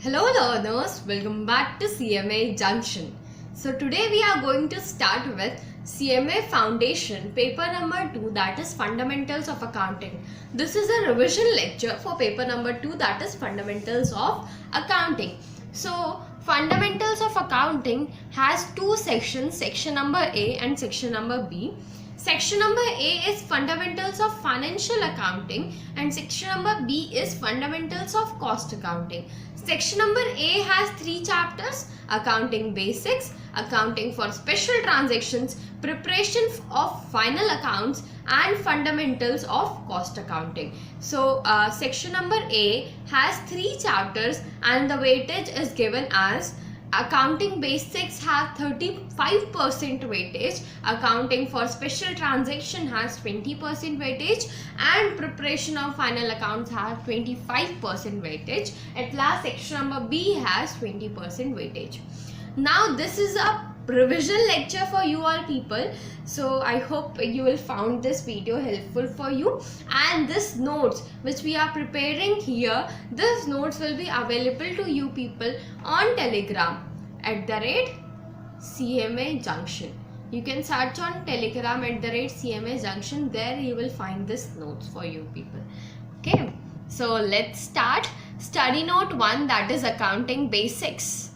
Hello learners, welcome back to CMA Junction. So today we are going to start with CMA Foundation paper number 2, that is Fundamentals of Accounting. This is a revision lecture for paper number 2, that is Fundamentals of Accounting. So Fundamentals of Accounting has two sections, section number A and section number B. Section number A is Fundamentals of Financial Accounting and section number B is Fundamentals of Cost Accounting. Section number A has three chapters: Accounting Basics, Accounting for Special Transactions, Preparation of Final Accounts and Fundamentals of Cost Accounting. So section number A has three chapters and the weightage is given as Accounting Basics have 35% weightage, Accounting for Special Transaction has 20% weightage and Preparation of Final Accounts has 25% weightage. At last, section number B has 20% weightage. Now this is a revision lecture for you all people, so I hope you will find this video helpful for you, and this notes which we are preparing here, this notes will be available to you people on Telegram @CMA Junction. You can search on Telegram @CMA Junction. There you will find this notes for you people. Okay, so let's start. Study note 1, that is Accounting Basics.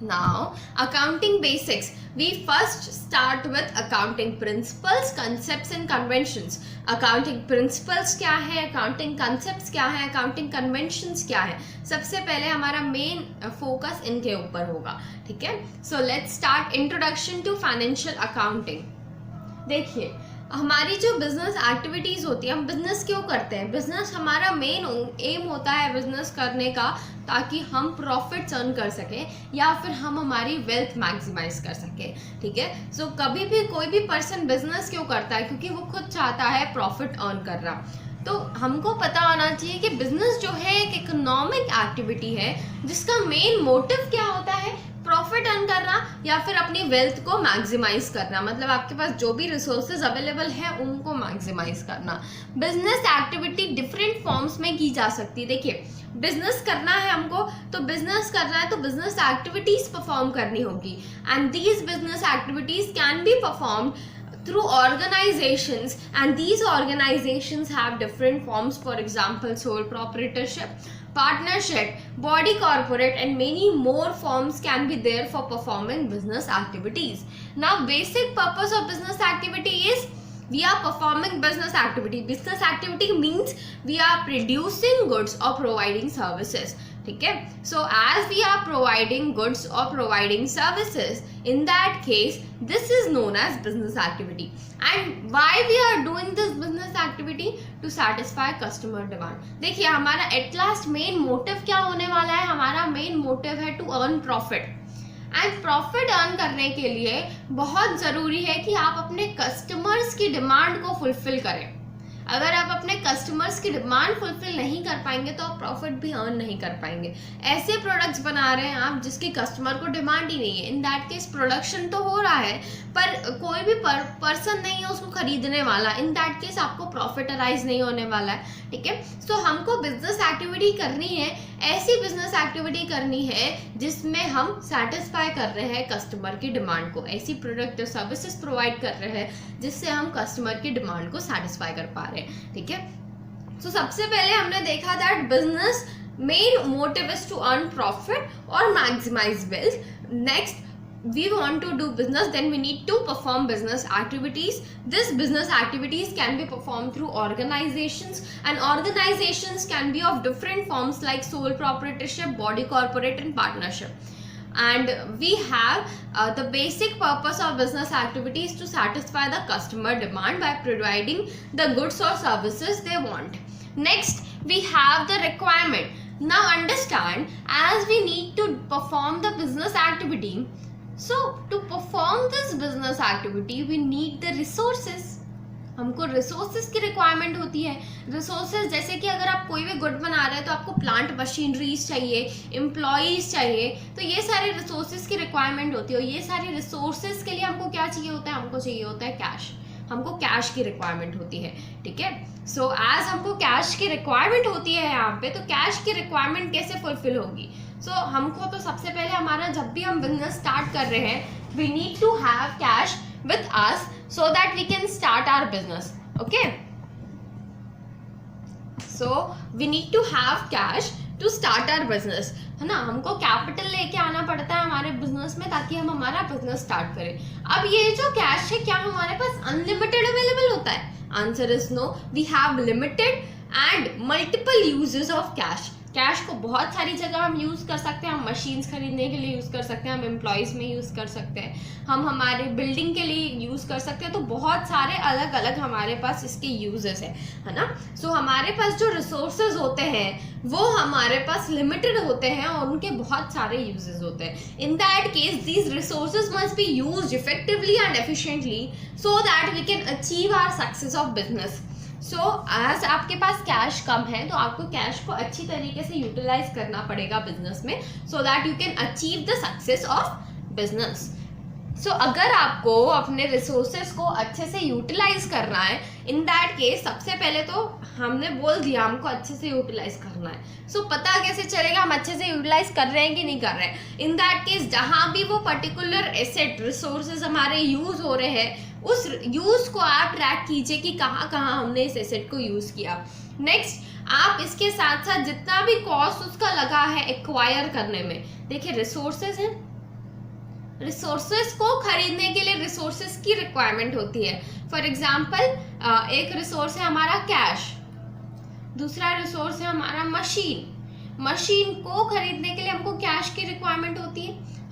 Now, accounting basics. We first start with accounting principles, concepts and conventions. Accounting principles क्या है, accounting concepts क्या है, accounting conventions क्या है. सबसे पहले हमारा main focus इनके ऊपर होगा, ठीक है. So let's start introduction to financial accounting. देखिए, हमारी जो बिजनेस एक्टिविटीज़ होती है, हम बिजनेस क्यों करते हैं? बिजनेस हमारा मेन एम होता है बिजनेस करने का ताकि हम प्रॉफिट्स अर्न कर सकें या फिर हम हमारी वेल्थ मैक्सिमाइज कर सकें, ठीक है. सो कभी भी कोई भी पर्सन बिजनेस क्यों करता है? क्योंकि वो खुद चाहता है प्रॉफिट अर्न करना. तो हमको पता होना चाहिए कि बिजनेस जो है एक इकोनॉमिक एक्टिविटी है जिसका मेन मोटिव क्या होता है, प्रॉफिट अर्न करना या फिर अपनी वेल्थ को मैक्सिमाइज करना. मतलब आपके पास जो भी रिसोर्सेज अवेलेबल है उनको मैक्सिमाइज करना. बिजनेस एक्टिविटी डिफरेंट फॉर्म्स में की जा सकती है. देखिए, बिजनेस करना है हमको, तो बिजनेस करना है तो बिजनेस एक्टिविटीज परफॉर्म करनी होगी, and these business activities can be performed through organizations, and these organizations have different forms. For example, sole proprietorship, partnership, body corporate and many more forms can be there for performing business activities. Now basic purpose of business activity is we are performing business activity. Business activity means we are producing goods or providing services, ठीक है. So as we are providing goods or providing services, in that case this is known as business activity. And why we are doing this business activity? To satisfy customer demand. देखिए, हमारा at last main motive क्या होने वाला है? हमारा main motive है to earn profit. And profit earn करने के लिए बहुत ज़रूरी है कि आप अपने कस्टमर्स की डिमांड को फुलफिल करें. अगर आप अपने कस्टमर्स की डिमांड फुलफिल नहीं कर पाएंगे तो आप प्रॉफिट भी अर्न नहीं कर पाएंगे. ऐसे प्रोडक्ट्स बना रहे हैं आप जिसकी कस्टमर को डिमांड ही नहीं है, इन दैट केस प्रोडक्शन तो हो रहा है पर कोई भी पर्सन नहीं है उसको खरीदने वाला, इन दैट केस आपको प्रॉफिट अराइज नहीं होने वाला है, ठीक है. सो हमको बिजनेस एक्टिविटी करनी है, ऐसी बिजनेस एक्टिविटी करनी है जिसमें हम सेटिस्फाई कर रहे हैं कस्टमर की डिमांड को, ऐसी प्रोडक्ट और सर्विसेज प्रोवाइड कर रहे हैं जिससे हम कस्टमर की डिमांड को सेटिस्फाई कर पा रहे हैं, ठीक है. तो सबसे पहले हमने देखा that business main motive is to earn profit और maximise wealth. Next, we want to do business, then we need to perform business activities. This business activities can be performed through organizations, and organizations can be of different forms like sole proprietorship, body corporate and partnership. And we have the basic purpose of business activities to satisfy the customer demand by providing the goods or services they want. Next, we have the requirement. Now understand, as we need to perform the business activity, so to perform this business activity we need the resources. हमको resources की requirement होती है. Resources जैसे कि अगर आप कोई भी गुड बना रहे हैं तो आपको प्लांट मशीनरीज चाहिए, एम्प्लॉयज़ चाहिए, तो ये सारे रिसोर्सेज की रिक्वायरमेंट होती है. और ये सारे रिसोर्सेज के लिए हमको क्या चाहिए होता है? हमको चाहिए होता है कैश. हमको कैश की रिक्वायरमेंट होती है, ठीक है। सो एज हमको कैश की रिक्वायरमेंट होती है यहाँ पे, तो कैश की रिक्वायरमेंट कैसे फुलफिल होगी? सो हमको तो सबसे पहले हमारा जब भी हम बिजनेस स्टार्ट कर रहे हैं, we need to have cash with us so that we can start our business, okay. So we need to have cash to start our business, है ना। हमको कैपिटल लेके आना पड़ता है हमारे बिजनेस में ताकि हम हमारा बिजनेस स्टार्ट करें। अब ये जो कैश है, क्या हमारे पास अनलिमिटेड अवेलेबल होता है? Answer is no, we have limited and multiple uses of cash. Cash को बहुत सारी जगह हम यूज़ कर सकते हैं। हम मशीन्स खरीदने के लिए यूज़ कर सकते हैं, हम एम्प्लॉयज़ में यूज़ कर सकते हैं, हम हमारे बिल्डिंग के लिए यूज़ कर सकते हैं। तो बहुत सारे अलग अलग हमारे पास इसके यूजेस है ना। सो हमारे पास जो रिसोर्सेज होते हैं वो हमारे पास लिमिटेड होते हैं और उनके बहुत सारे यूजेस होते हैं। In that case these resources must be used effectively and efficiently so that we can achieve our success of business. So as आपके पास कैश कम है तो आपको कैश को अच्छी तरीके से यूटिलाइज करना पड़ेगा बिजनेस में, so that you can achieve the success of business. So अगर आपको अपने रिसोर्सेज को अच्छे से यूटिलाइज करना है, इन दैट केस सबसे पहले तो हमने बोल दिया हमको अच्छे से यूटिलाइज करना है। सो पता कैसे चलेगा हम अच्छे से यूटिलाइज कर रहे हैं कि नहीं कर रहे हैं? इन दैट केस जहाँ भी वो पर्टिकुलर एसेट रिसोर्सेज हमारे यूज हो रहे हैं, उस यूज को आप ट्रैक कीजिए कि कहाँ कहाँ हमने इस एसेट को यूज किया। नेक्स्ट, आप इसके साथ साथ जितना भी कॉस्ट उसका लगा है एक्वायर करने में, देखिए रिसोर्सेज है, रिसोर्सेज को खरीदने के लिए रिसोर्सेज की रिक्वायरमेंट होती है। फॉर एग्जाम्पल एक रिसोर्स है हमारा कैश, दूसरा रिसोर्स है हमारा मशीन। मशीन को खरीदने के लिए हमको कैश की रिक्वायरमेंट होती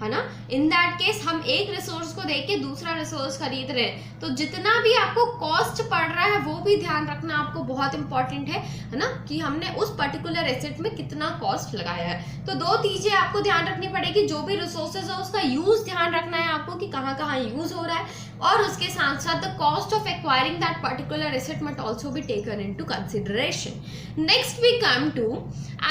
है ना। इन दैट केस हम एक रिसोर्स को देख के दूसरा रिसोर्स खरीद रहे हैं, तो जितना भी आपको कॉस्ट पड़ रहा है वो भी ध्यान रखना आपको बहुत इंपॉर्टेंट है ना, कि हमने उस पर्टिकुलर एसेट में कितना कॉस्ट लगाया है। तो दो चीजें आपको ध्यान रखनी पड़ेगी, जो भी रिसोर्सेज है उसका यूज ध्यान रखना है आपको कि कहाँ कहाँ यूज हो रहा है, और उसके साथ साथ the cost of acquiring that particular asset must also be taken into consideration. Next we come to,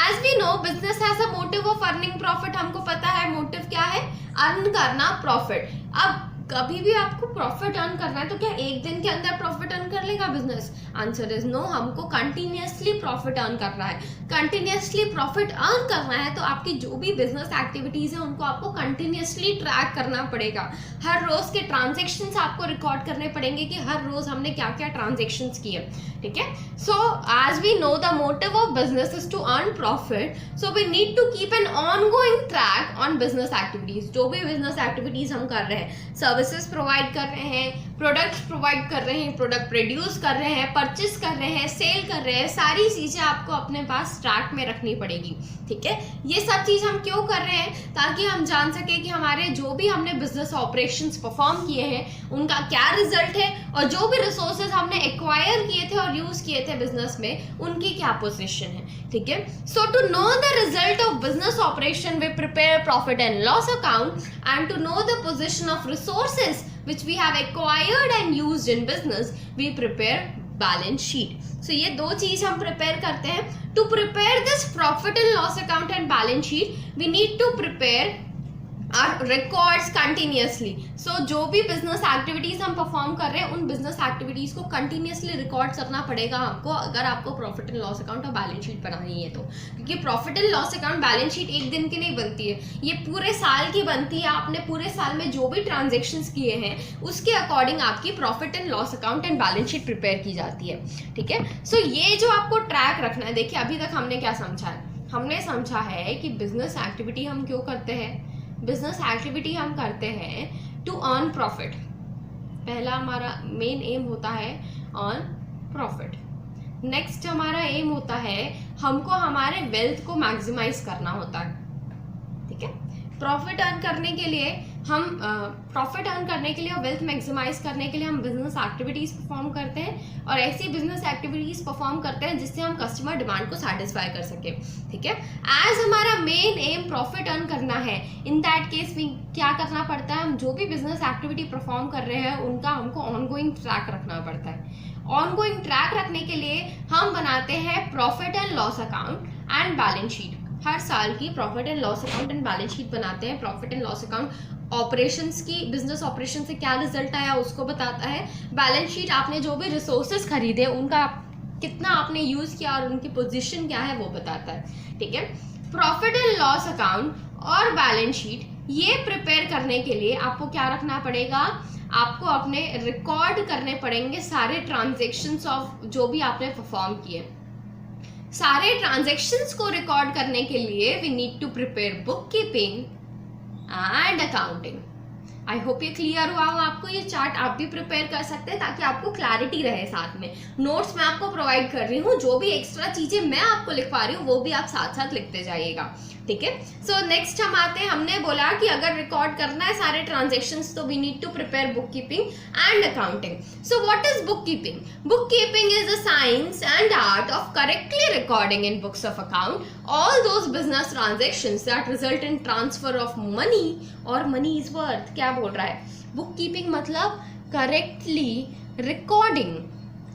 as we know business has a motive of earning profit. हमको पता है मोटिव क्या है, अर्न करना प्रॉफिट। अब कभी भी आपको प्रॉफिट अर्न करना है तो क्या एक दिन के अंदर प्रॉफिट अर्न कर लेगा बिजनेस? आंसर इज नो, हमको कंटिन्यूअसली प्रॉफिट अर्न करना है। कंटिन्यूअसली प्रॉफिट अर्न करना है तो आपकी जो भी बिजनेस एक्टिविटीज है उनको आपको कंटिन्यूअसली ट्रैक करना पड़ेगा। हर रोज के ट्रांजेक्शन्स आपको रिकॉर्ड करने पड़ेंगे कि हर रोज हमने क्या क्या ट्रांजेक्शन्स किए, ठीक है। So as we know the motive of business is to earn profit, so we need to keep an ongoing track on business activities. जो भी बिजनेस एक्टिविटीज हम कर रहे हैं, सर्विसेज प्रोवाइड कर रहे हैं, प्रोडक्ट्स प्रोवाइड कर रहे हैं, प्रोडक्ट प्रोड्यूस कर रहे हैं, परचेस कर रहे हैं, सेल कर रहे हैं, सारी चीजें आपको अपने पास ट्रैक में रखनी पड़ेगी, ठीक है। ये सब चीज हम क्यों कर रहे हैं? ताकि हम जान सके कि हमारे जो भी हमने बिजनेस ऑपरेशंस परफॉर्म किए हैं उनका क्या रिजल्ट है, और जो भी रिसोर्सेज हमने एक्वायर किए थे और यूज किए थे बिजनेस में उनकी क्या पोजीशन है, ठीक है। So to know the result of business operation we prepare profit and loss account, and to know the position of resources which we have acquired and used in business, we prepare balance sheet. So ये दो चीज हम prepare करते हैं. To prepare this profit and loss account and balance sheet, we need to prepare our records continuously. So जो भी business activities हम perform कर रहे हैं उन business activities को continuously record करना पड़ेगा हमको, अगर आपको profit and loss account और balance sheet बनानी है तो. क्योंकि profit and loss account balance sheet एक दिन की नहीं बनती है, ये पूरे साल की बनती है. आपने पूरे साल में जो भी transactions किए हैं उसके according आपकी profit and loss account and balance sheet prepare की जाती है, ठीक है. So ये जो आपको track रखना है, देखिए अभी तक हमने क्या समझा है, हमने समझा है कि business activity हम क्यों करते हैं. बिजनेस एक्टिविटी हम करते हैं टू अर्न प्रॉफिट. पहला हमारा मेन एम होता है अर्न प्रॉफिट. नेक्स्ट हमारा एम होता है हमको हमारे वेल्थ को मैक्सिमाइज करना होता है, ठीक है. प्रॉफिट अर्न करने के लिए और वेल्थ मैक्सिमाइज करने के लिए हम बिजनेस एक्टिविटीज परफॉर्म करते हैं, और ऐसी बिजनेस एक्टिविटीज परफॉर्म करते हैं जिससे हम कस्टमर डिमांड को सेटिस्फाई कर सके, ठीक है. एज हमारा मेन एम प्रॉफिट अर्न करना है, इन दैट केस भी क्या करना पड़ता है, हम जो भी बिजनेस एक्टिविटी परफॉर्म कर रहे हैं उनका हमको ऑनगोइंग ट्रैक रखना पड़ता है. ऑनगोइंग ट्रैक रखने के लिए हम बनाते हैं profit and loss account and balance sheet. हर साल की profit and loss account and balance sheet बनाते हैं. Profit and loss account operations की, बिजनेस ऑपरेशन से क्या रिजल्ट आया उसको बताता है। बैलेंस शीट आपने जो भी रिसोर्सेज खरीदे उनका कितना आपने यूज किया और उनकी पोजीशन क्या है वो बताता है, ठीक है। प्रॉफिट एंड लॉस अकाउंट और बैलेंस शीट ये प्रिपेयर करने के लिए आपको क्या रखना पड़ेगा, आपको अपने रिकॉर्ड करने पड़ेंगे सारे ट्रांजेक्शन्स ऑफ जो भी आपने परफॉर्म किए। सारे ट्रांजेक्शन्स को रिकॉर्ड करने के लिए we need to prepare bookkeeping and accounting. I hope ये क्लियर हुआ हो आपको। ये चार्ट आप भी प्रिपेयर कर सकते हैं ताकि आपको क्लैरिटी रहे। साथ में नोट्स मैं आपको प्रोवाइड कर रही हूँ, जो भी एक्स्ट्रा चीजें मैं आपको लिखवा रही हूँ वो भी आप साथ साथ लिखते जाइएगा, ठीक है। सो नेक्स्ट हम आते हैं, हमने बोला कि अगर रिकॉर्ड करना है सारे ट्रांजेक्शन्स तो we need to prepare bookkeeping and accounting. So what is bookkeeping? Bookkeeping is a science and art of correctly recording in books of account all those business transactions that result in transfer of money or money is worth। क्या बोल रहा है? Book keeping मतलब correctly recording,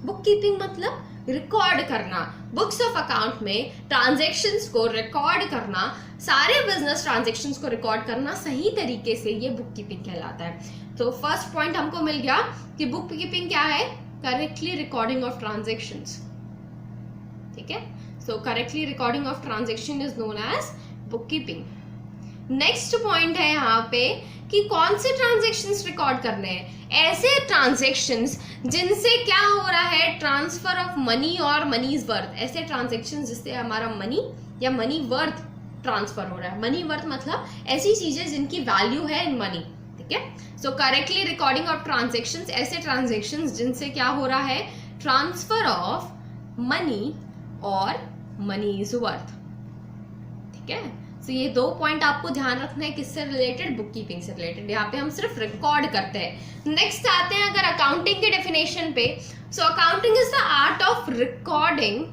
book keeping मतलब record करना, books of account में transactions को record करना, सारे बिजनेस ट्रांजेक्शन्स को रिकॉर्ड करना सही तरीके से, ये बुक कीपिंग कहलाता है। तो फर्स्ट पॉइंट हमको मिल गया कि बुक कीपिंग क्या है, करेक्टली रिकॉर्डिंग ऑफ ट्रांजेक्शन्स, ठीक है। So correctly recording of transaction is known as bookkeeping। Next point है यहाँ पे कि कौन से ट्रांजेक्शन्स रिकॉर्ड करने हैं, ऐसे ट्रांजेक्शन्स जिनसे क्या हो रहा है, ट्रांसफर ऑफ मनी और मनीज वर्थ। ऐसे ट्रांजेक्शन्स जिससे हमारा मनी या मनी वर्थ ट्रांसफर हो रहा है। मनी वर्थ मतलब ऐसी चीजें जिनकी वैल्यू है इन मनी, ठीक है। सो करेक्टली रिकॉर्डिंग ऑफ ट्रांजेक्शन्स, ऐसे ट्रांजेक्शन्स जिनसे क्या हो रहा है, ट्रांसफर ऑफ मनी और मनी इज वर्थ, ठीक है। सो ये दो पॉइंट आपको ध्यान रखना है, किससे रिलेटेड, बुक कीपिंग से रिलेटेड। यहाँ पे हम सिर्फ रिकॉर्ड करते हैं। नेक्स्ट आते हैं अगर अकाउंटिंग के डेफिनेशन पे। So accounting is the art of recording,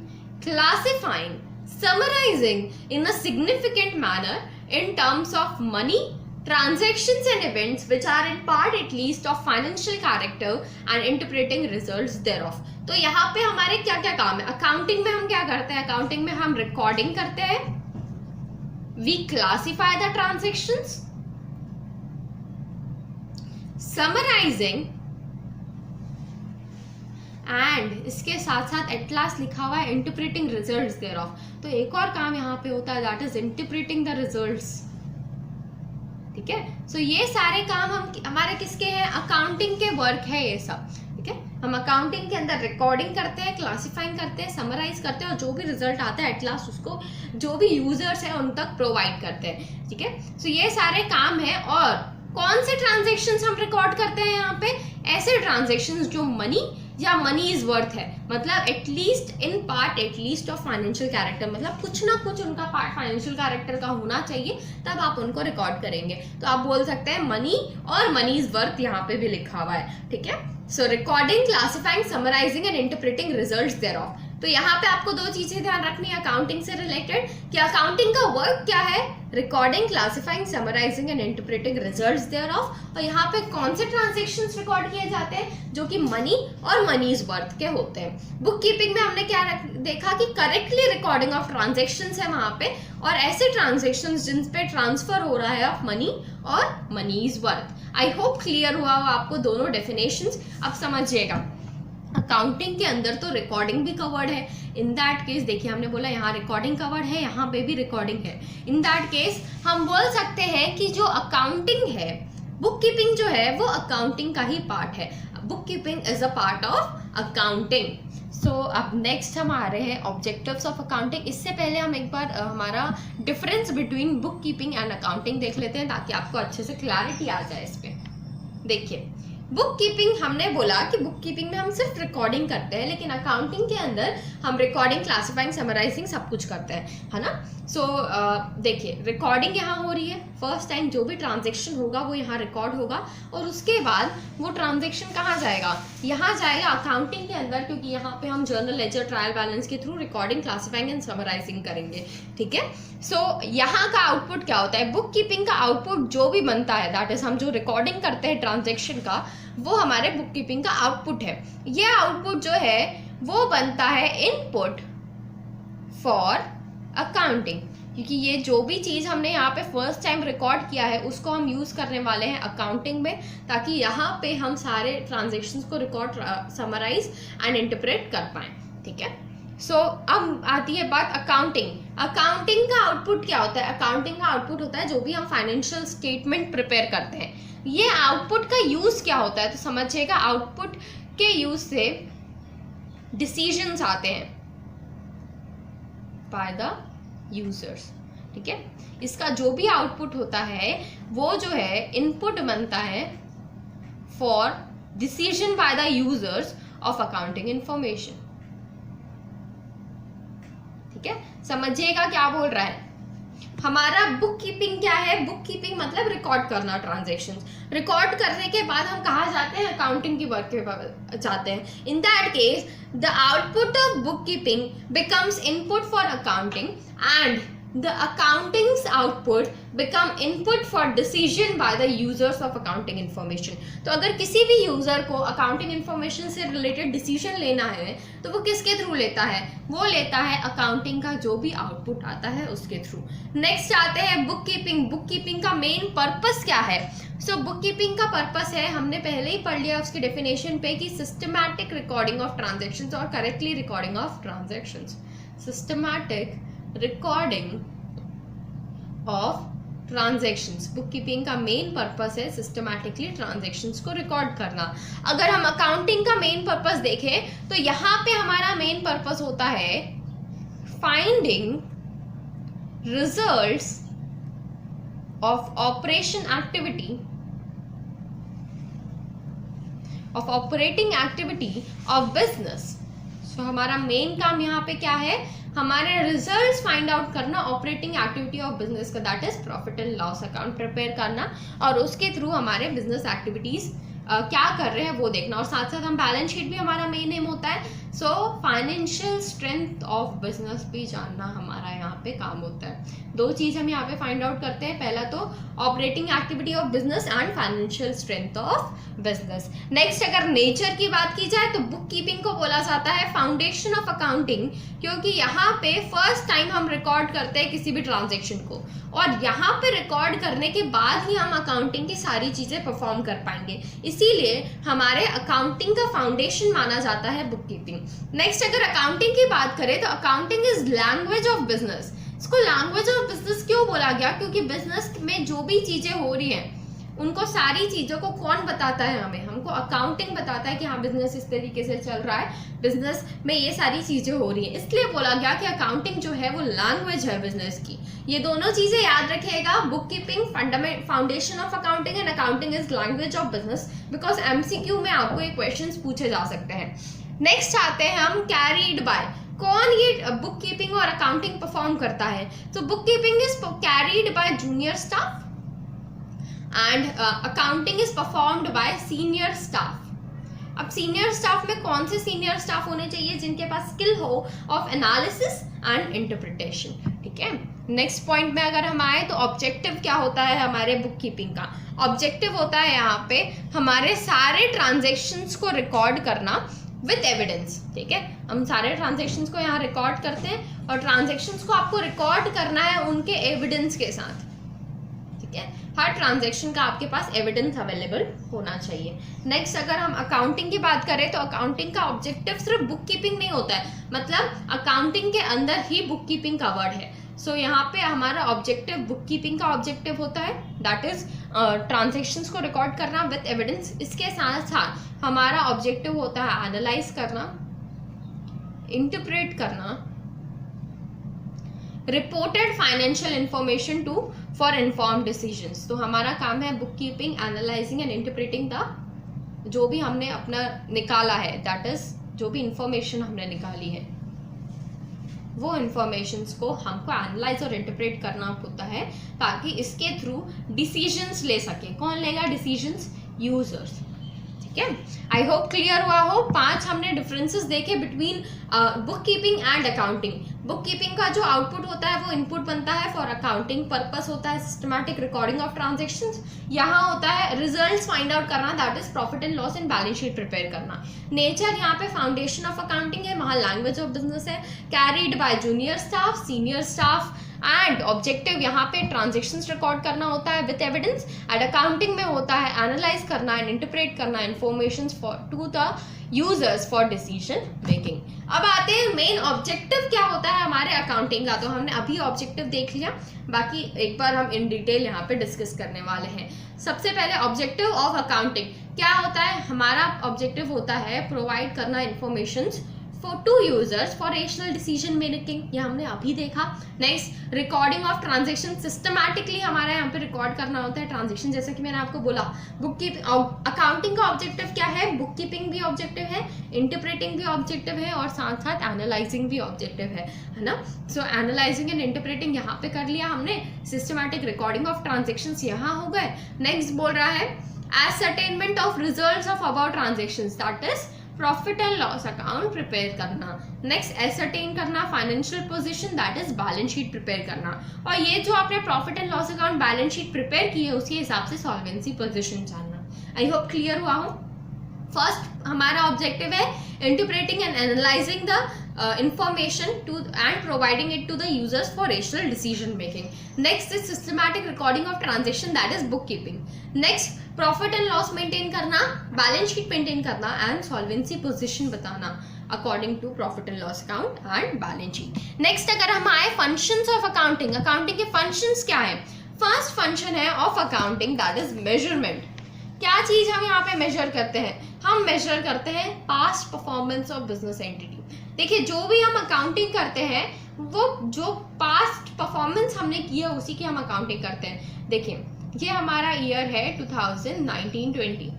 classifying, summarising in a significant manner in terms of money, transactions and events which are in part at least of financial character and interpreting results thereof। तो यहाँ पे हमारे क्या क्या काम है, accounting में हम क्या करते हैं, अकाउंटिंग में हम रिकॉर्डिंग करते हैं, we classify the transactions, summarising and इसके साथ साथ एट लास्ट लिखा हुआ है इंटरप्रेटिंग रिजल्ट्स देयरऑफ। तो एक और काम यहाँ पे होता है, that is interpreting the results, ठीक है। सो ये सारे काम हम हमारे किसके हैं, अकाउंटिंग के वर्क है ये सब, ठीक है। हम अकाउंटिंग के अंदर रिकॉर्डिंग करते हैं, क्लासिफाइंग करते हैं, समराइज करते हैं और जो भी रिजल्ट आता है एट लास्ट उसको जो भी यूजर्स हैं उन तक प्रोवाइड करते हैं, ठीक है। सो ये सारे काम है। और कौन से ट्रांजेक्शन्स हम रिकॉर्ड करते हैं यहाँ पे, ऐसे ट्रांजेक्शन्स जो मनी या मनी इज वर्थ है, मतलब at least in part at least of financial character, मतलब कुछ ना कुछ उनका पार्ट फाइनेंशियल कैरेक्टर का होना चाहिए, तब आप उनको रिकॉर्ड करेंगे। तो आप बोल सकते हैं मनी और मनी इज वर्थ, यहाँ पे भी लिखा हुआ है, ठीक है। So recording, classifying, summarising and interpreting results thereof. तो यहाँ पे आपको दो चीजें ध्यान रखनी है अकाउंटिंग से रिलेटेड, कि अकाउंटिंग का वर्क क्या है, recording, classifying, summarising and interpreting results thereof. और यहाँ पे कौन से ट्रांजेक्शन्स रिकॉर्ड किए जाते हैं, जो कि मनी और मनीज वर्थ के होते हैं। बुक कीपिंग में हमने क्या देखा कि करेक्टली रिकॉर्डिंग ऑफ ट्रांजेक्शन्स है वहां पे, और ऐसे ट्रांजेक्शन्स जिन पे ट्रांसफर हो रहा है ऑफ मनी और money's worth. I hope clear हुआ हो आपको दोनों डेफिनेशंस। अब समझिएगा, अकाउंटिंग के अंदर तो रिकॉर्डिंग भी कवर्ड है। इन दैट केस देखिए, हमने बोला यहाँ रिकॉर्डिंग कवर्ड है, यहाँ पे भी रिकॉर्डिंग है। इन दैट केस हम बोल सकते हैं कि जो अकाउंटिंग है, बुक कीपिंग जो है वो अकाउंटिंग का ही पार्ट है। Bookkeeping is a part of accounting. So अब नेक्स्ट हम आ रहे हैं ऑब्जेक्टिव्स ऑफ अकाउंटिंग। इससे पहले हम एक बार हमारा difference between book keeping and accounting देख लेते हैं, ताकि आपको अच्छे से क्लैरिटी आ जाए इस पे। देखिए, बुक कीपिंग हमने बोला कि बुक कीपिंग में हम सिर्फ रिकॉर्डिंग करते हैं, लेकिन अकाउंटिंग के अंदर हम रिकॉर्डिंग, क्लासिफाइंग, समराइजिंग सब कुछ करते हैं, है ना। सो देखिए, रिकॉर्डिंग यहाँ हो रही है, फर्स्ट टाइम जो भी ट्रांजेक्शन होगा वो यहाँ रिकॉर्ड होगा, और उसके बाद वो ट्रांजेक्शन कहाँ जाएगा, यहाँ जाएगा अकाउंटिंग के अंदर, क्योंकि यहाँ पे हम जर्नल लेजर, ट्रायल बैलेंस के through recording, classifying and summarising करेंगे, ठीक है। सो यहाँ का आउटपुट क्या होता है, बुक कीपिंग का आउटपुट जो भी बनता है, दैट इज हम जो रिकॉर्डिंग करते हैं ट्रांजेक्शन का, वो हमारे बुक कीपिंग का आउटपुट है। ये आउटपुट जो है वो बनता है इनपुट फॉर अकाउंटिंग। क्योंकि ये जो भी चीज़ हमने यहाँ पे फर्स्ट टाइम रिकॉर्ड किया है उसको हम यूज़ करने वाले हैं अकाउंटिंग में, ताकि यहाँ पे हम सारे ट्रांजेक्शन्स को रिकॉर्ड, समराइज एंड इंटरप्रेट कर पाएँ, ठीक है। सो अब आती है बात अकाउंटिंग। अकाउंटिंग का आउटपुट क्या होता है? अकाउंटिंग का आउटपुट होता है जो भी हम फाइनेंशियल स्टेटमेंट प्रिपेयर करते हैं, ये आउटपुट का यूज़ क्या होता है? तो समझिएगा, आउटपुट के यूज से डिसीजंस आते हैं बाय द यूजर्स, ठीक है। इसका जो भी आउटपुट होता है वो जो है इनपुट बनता है for decision by the users of accounting information, ठीक है। समझिएगा क्या बोल रहा है। हमारा बुक कीपिंग क्या है? बुक कीपिंग मतलब रिकॉर्ड करना ट्रांजेक्शन्स। रिकॉर्ड करने के बाद हम कहाँ जाते हैं? अकाउंटिंग की वर्क के जाते हैं। In that case the output of book keeping becomes input for accounting and the accounting's output become input for decision by the users of accounting information। तो अगर किसी भी यूजर को अकाउंटिंग इंफॉर्मेशन से रिलेटेड डिसीजन लेना है तो वो किसके थ्रू लेता है? वो लेता है अकाउंटिंग का जो भी आउटपुट आता है उसके थ्रू। नेक्स्ट आते हैं बुक कीपिंग। बुक कीपिंग का मेन पर्पस क्या है? सो बुक कीपिंग का पर्पस है, हमने पहले ही पढ़ लिया उसकी डेफिनेशन पे, कि सिस्टमैटिक रिकॉर्डिंग ऑफ ट्रांजेक्शन्स और correctly recording of transactions. Systematic recording of transactions. Book keeping का मेन पर्पस है सिस्टमैटिकली ट्रांजेक्शन्स को रिकॉर्ड करना। अगर हम अकाउंटिंग का मेन पर्पस देखें तो यहाँ पे हमारा मेन पर्पस होता है finding results of operation activity, of operating activity of business. So हमारा मेन काम यहाँ पे क्या है? हमारे रिजल्ट्स फाइंड आउट करना ऑपरेटिंग एक्टिविटी ऑफ बिजनेस का, that is profit and loss account prepare करना, और उसके थ्रू हमारे बिजनेस एक्टिविटीज क्या कर रहे हैं वो देखना। और साथ साथ हम बैलेंस शीट भी हमारा मेन एम होता है। So financial strength of business भी जानना हमारा यहाँ पे काम होता है। दो चीज हम यहाँ पे फाइंड आउट करते हैं, पहला तो operating activity of business and financial strength of business. Next अगर नेचर की बात की जाए तो बुक कीपिंग को बोला जाता है फाउंडेशन ऑफ अकाउंटिंग, क्योंकि यहाँ पे फर्स्ट टाइम हम रिकॉर्ड करते हैं किसी भी ट्रांजेक्शन को, और यहाँ पे रिकॉर्ड करने के बाद ही हम अकाउंटिंग की सारी चीजें परफॉर्म कर पाएंगे। इसीलिए हमारे अकाउंटिंग का फाउंडेशन माना जाता है बुक कीपिंग। नेक्स्ट अगर अकाउंटिंग की बात करें तो accounting is language of business. इसको लैंग्वेज ऑफ बिजनेस क्यों बोला गया? क्योंकि बिजनेस में जो भी चीजें हो रही हैं उनको सारी चीजों को कौन बताता है? हमें, हमको अकाउंटिंग बताता है कि हाँ बिजनेस इस तरीके से चल रहा है, बिजनेस में ये सारी चीजें हो रही हैं। इसलिए बोला गया कि अकाउंटिंग जो है वो लैंग्वेज है बिजनेस की। ये दोनों चीजें याद रखिएगा, book keeping foundation of accounting and accounting is language of business, because MCQ में आपको ये क्वेश्चंस पूछे जा सकते हैं। नेक्स्ट आते हैं हम कैरीड बाय। कौन ये बुक कीपिंग और अकाउंटिंग परफॉर्म करता है? तो book keeping is carried bye junior staff and accounting is performed by senior staff. अब सीनियर स्टाफ में कौन से सीनियर स्टाफ होने चाहिए? जिनके पास स्किल हो ऑफ एनालिसिस एंड इंटरप्रिटेशन, ठीक है। नेक्स्ट पॉइंट में अगर हम आए तो ऑब्जेक्टिव क्या होता है हमारे बुक कीपिंग का? ऑब्जेक्टिव होता है यहाँ पे हमारे सारे ट्रांजेक्शन्स को रिकॉर्ड करना विथ एविडेंस, ठीक है। हम सारे ट्रांजेक्शन्स को यहाँ रिकॉर्ड करते हैं और ट्रांजेक्शन्स को आपको रिकॉर्ड करना है उनके एविडेंस के साथ, ठीक है। हर ट्रांजैक्शन का आपके पास एविडेंस अवेलेबल होना चाहिए। नेक्स्ट अगर हम अकाउंटिंग की बात करें तो अकाउंटिंग का ऑब्जेक्टिव सिर्फ बुक कीपिंग नहीं होता है, मतलब अकाउंटिंग के अंदर ही बुक कीपिंग कवर्ड है। सो यहाँ पे हमारा ऑब्जेक्टिव बुक कीपिंग का ऑब्जेक्टिव होता है, दैट इज ट्रांजैक्शंस को रिकॉर्ड करना विद एविडेंस। इसके साथ साथ हमारा ऑब्जेक्टिव होता है एनालाइज करना, इंटरप्रेट करना reported financial information to for informed decisions. तो हमारा काम है bookkeeping, analysing and interpreting the जो भी हमने अपना निकाला है, दैट इज जो भी इंफॉर्मेशन हमने निकाली है वो इंफॉर्मेशंस को हमको एनालाइज और इंटरप्रेट करना होता है ताकि इसके थ्रू डिसीजंस ले सके। कौन लेगा डिसीजंस? यूजर्स, ठीक है। आई होप क्लियर हुआ हो। 5 हमने डिफरेंसेस देखे between book keeping and accounting. Book keeping का जो आउटपुट होता है वो इनपुट बनता है फॉर अकाउंटिंग पर्पस होता है सिस्टमैटिक रिकॉर्डिंग ऑफ ट्रांजैक्शंस। यहाँ होता है रिजल्ट्स फाइंड आउट करना, that is profit and loss and balance sheet prepare करना। नेचर यहाँ पे फाउंडेशन ऑफ अकाउंटिंग है, वहाँ लैंग्वेज ऑफ बिजनेस है, carried bye junior staff, senior staff, and objective यहाँ पे ट्रांजेक्शन्स रिकॉर्ड करना होता है विद एविडेंस, एंड अकाउंटिंग में होता है एनालाइज करना एंड इंटरप्रेट करना information to the users for decision making. अब आते हैं मेन ऑब्जेक्टिव क्या होता है हमारे अकाउंटिंग का। तो हमने अभी ऑब्जेक्टिव देख लिया, बाकी एक बार हम इन डिटेल यहाँ पे डिस्कस करने वाले हैं। सबसे पहले ऑब्जेक्टिव ऑफ अकाउंटिंग क्या होता है। हमारा ऑब्जेक्टिव होता है प्रोवाइड करना informations for to users for rational decision making, ये हमने अभी देखा। Next recording of transaction, systematically हमारा यहाँ पे रिकॉर्ड करना होता है ट्रांजेक्शन, जैसे कि मैंने आपको बोला। बुक कीपिंग, अकाउंटिंग का ऑब्जेक्टिव क्या है, बुक कीपिंग भी ऑब्जेक्टिव है, इंटरप्रेटिंग भी ऑब्जेक्टिव है और साथ साथ एनालाइजिंग भी ऑब्जेक्टिव है ना। सो एनालाइजिंग एंड इंटरप्रेटिंग यहाँ पे कर लिया हमने, सिस्टमैटिक रिकॉर्डिंग ऑफ ट्रांजेक्शन यहाँ हो गए। नेक्स्ट बोल रहा है ascertainment of results of above transactions, that is profit and loss account prepare करना। नेक्स्ट एसरटेन करना financial position, that is balance sheet prepare करना। और ये जो आपने profit and loss account balance sheet prepare की है उसके हिसाब से सॉल्वेंसी पोजीशन जानना। आई होप क्लियर हुआ हो। फर्स्ट हमारा ऑब्जेक्टिव है interpreting and analysing the information to and providing it to the users for rational decision making. Next is systematic recording of transaction, that is bookkeeping. Next profit and loss maintain करना, balance sheet maintain करना and solvency position बताना according to profit and loss account and balance sheet. Next अगर हम आए functions of accounting, accounting के functions क्या है। First function है of accounting that is measurement. क्या चीज हम यहाँ पे मेजर करते हैं, हम मेजर करते हैं past performance of business entity. देखिए जो भी हम अकाउंटिंग करते हैं वो जो पास्ट परफॉर्मेंस हमने की है उसी की हम अकाउंटिंग करते हैं। देखिए ये हमारा ईयर है 2019-20।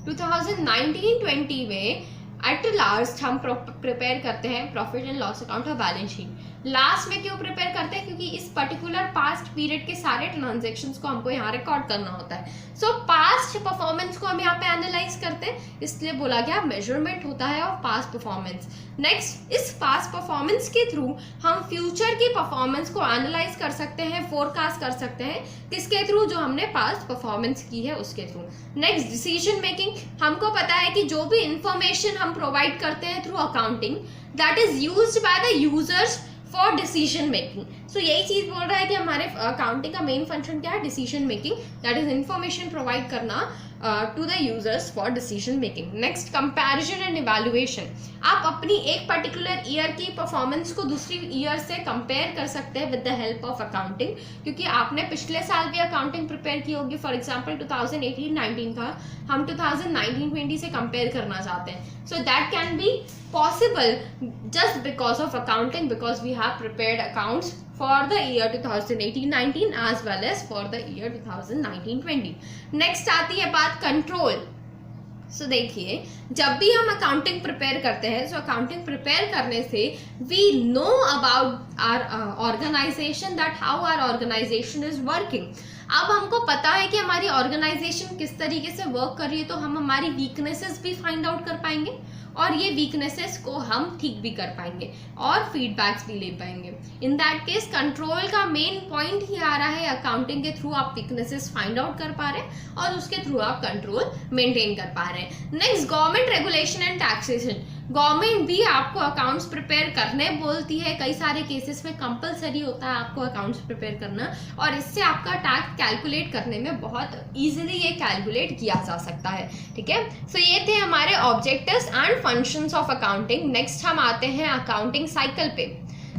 2019-20 में एट लास्ट हम प्रिपेयर करते हैं प्रॉफिट एंड लॉस अकाउंट और बैलेंस शीट। लास्ट में क्यों प्रिपेयर करते हैं, क्योंकि इस पर्टिकुलर पास्ट पीरियड के सारे ट्रांजेक्शन्स को हमको यहाँ रिकॉर्ड करना होता है। सो पास्ट परफॉर्मेंस को हम यहाँ पे एनालाइज करते हैं, इसलिए बोला गया मेजरमेंट होता है ऑफ पास्ट परफॉर्मेंस। नेक्स्ट इस पास्ट परफॉर्मेंस के थ्रू हम फ्यूचर की परफॉर्मेंस को एनालाइज कर सकते हैं, फोरकास्ट कर सकते हैं, किसके थ्रू, जो हमने पास्ट परफॉर्मेंस की है उसके थ्रू। नेक्स्ट डिसीजन मेकिंग, हमको पता है कि जो भी इंफॉर्मेशन हम प्रोवाइड करते हैं through accounting that is used by the users for decision making. So यही चीज बोल रहा है कि हमारे अकाउंटिंग का मेन फंक्शन क्या है, decision making, that is information provide करना to the users for decision making. Next comparison and evaluation, आप अपनी एक पर्टिकुलर ईयर की परफॉर्मेंस को दूसरी ईयर से कंपेयर कर सकते हैं with the help of accounting, क्योंकि आपने पिछले साल भी अकाउंटिंग प्रिपेयर की होगी। फॉर एग्जांपल 2018-19 का हम 2019-20 से कंपेयर करना चाहते हैं। So that can be possible just because of accounting, because we have prepared accounts for the year 2018-19 as well as for the year 2019-20. next आती है बात कंट्रोल। सो देखिए जब भी हम अकाउंटिंग प्रिपेयर करते हैं, सो अकाउंटिंग प्रिपेयर करने से we know about our organisation, that how our organisation is working. अब हमको पता है कि हमारी ऑर्गेनाइजेशन किस तरीके से वर्क कर रही है, तो हम हमारी वीकनेसेस भी फाइंड आउट कर पाएंगे और ये वीकनेसेस को हम ठीक भी कर पाएंगे और फीडबैक्स भी ले पाएंगे। इन दैट केस कंट्रोल का मेन पॉइंट ही आ रहा है, अकाउंटिंग के थ्रू आप वीकनेसेस फाइंड आउट कर पा रहे हैं और उसके थ्रू आप कंट्रोल मेंटेन कर पा रहे हैं। Next government regulation and taxation, government भी आपको अकाउंट्स प्रिपेयर करने बोलती है, कई सारे केसेस में कंपलसरी होता है आपको अकाउंट्स प्रिपेयर करना, और इससे आपका टैक्स कैलकुलेट करने में बहुत इजीली ये कैलकुलेट किया जा सकता है। ठीक है, सो ये थे हमारे objectives and functions of accounting. Next हम आते हैं अकाउंटिंग साइकिल पे।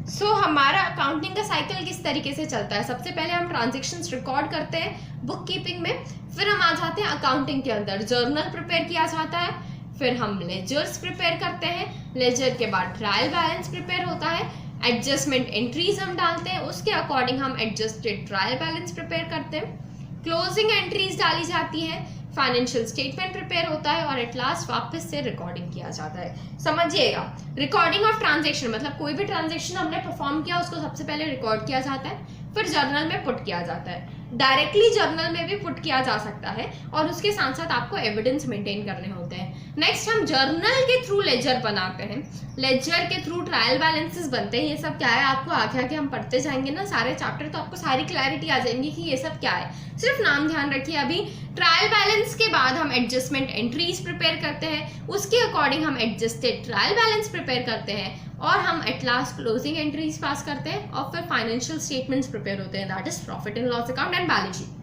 सो हमारा अकाउंटिंग का साइकिल किस तरीके से चलता है, सबसे पहले हम ट्रांजेक्शन्स रिकॉर्ड करते हैं बुक कीपिंग में, फिर हम आ जाते हैं अकाउंटिंग के अंदर, जर्नल प्रिपेयर किया जाता है, फिर हम लेजर्स प्रिपेयर करते हैं, लेजर के बाद ट्रायल बैलेंस प्रिपेयर होता है, एडजस्टमेंट एंट्रीज हम डालते हैं, उसके अकॉर्डिंग हम एडजस्टेड ट्रायल बैलेंस प्रिपेयर करते हैं, क्लोजिंग एंट्रीज डाली जाती है, फाइनेंशियल स्टेटमेंट प्रिपेयर होता है और एट लास्ट वापस से रिकॉर्डिंग किया जाता है। समझिएगा, रिकॉर्डिंग ऑफ ट्रांजेक्शन मतलब कोई भी ट्रांजेक्शन हमने परफॉर्म किया उसको सबसे पहले रिकॉर्ड किया जाता है, फिर जर्नल में पुट किया जाता है, डायरेक्टली जर्नल में भी पुट किया जा सकता है और उसके साथ साथ आपको एविडेंस मेंटेन करने होते हैं। नेक्स्ट हम जर्नल के थ्रू लेजर बनाते हैं, लेजर के थ्रू ट्रायल बैलेंसेस बनते हैं। ये सब क्या है आपको आगे आगे हम पढ़ते जाएंगे ना सारे चैप्टर, तो आपको सारी क्लैरिटी आ जाएंगी कि ये सब क्या है, सिर्फ नाम ध्यान रखिए। अभी ट्रायल बैलेंस के बाद हम एडजस्टमेंट एंट्रीज प्रिपेयर करते हैं, उसके अकॉर्डिंग हम एडजस्टेड ट्रायल बैलेंस प्रिपेयर करते हैं और हम at last closing entries pass करते हैं और फिर फाइनेंशियल स्टेटमेंट्स प्रिपेयर होते हैं, that is profit and loss account and balance sheet.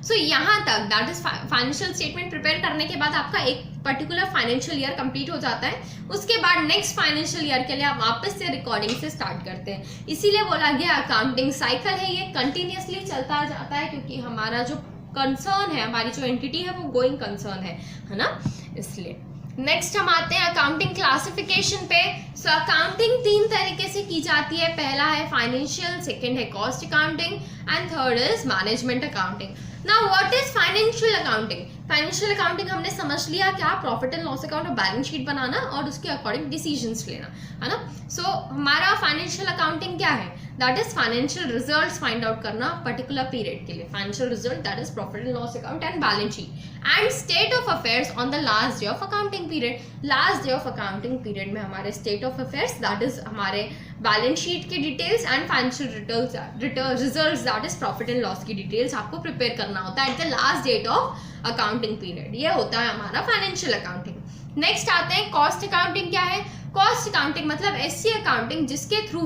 So यहाँ तक that is financial statement prepare करने के बाद आपका एक पर्टिकुलर फाइनेंशियल ईयर कंप्लीट हो जाता है। उसके बाद नेक्स्ट फाइनेंशियल ईयर के लिए आप वापस से रिकॉर्डिंग से स्टार्ट करते हैं। इसीलिए बोला गया अकाउंटिंग साइकिल है, ये कंटिन्यूसली चलता जाता है क्योंकि हमारा जो कंसर्न है, हमारी जो एंटिटी है वो गोइंग कंसर्न है ना, इसलिए। नेक्स्ट हम आते हैं अकाउंटिंग क्लासिफिकेशन पे। सो अकाउंटिंग 3 तरीके से की जाती है, पहला है फाइनेंशियल, सेकंड है cost accounting and third is management accounting. Now what is financial accounting? Financial accounting हमने समझ लिया क्या, प्रॉफिट एंड लॉस अकाउंट और बैलेंस शीट बनाना और उसके अकॉर्डिंग डिसीजंस लेना, है ना। सो हमारा फाइनेंशियल अकाउंटिंग क्या है, that is financial results find out करना पर्टिकुलर पीरियड के लिए, financial result that is profit and loss account and balance sheet and state of affairs on the last day of accounting period. Last day of accounting period में हमारे state of affairs that is हमारे balance sheet की details and financial results that is profit and loss की details आपको prepare करना होता है at the last date of accounting period. ये होता है हमारा फाइनेंशियल अकाउंटिंग। नेक्स्ट आते हैं कॉस्ट अकाउंटिंग। क्या है कॉस्ट अकाउंटिंग? मतलब ऐसी अकाउंटिंग जिसके थ्रू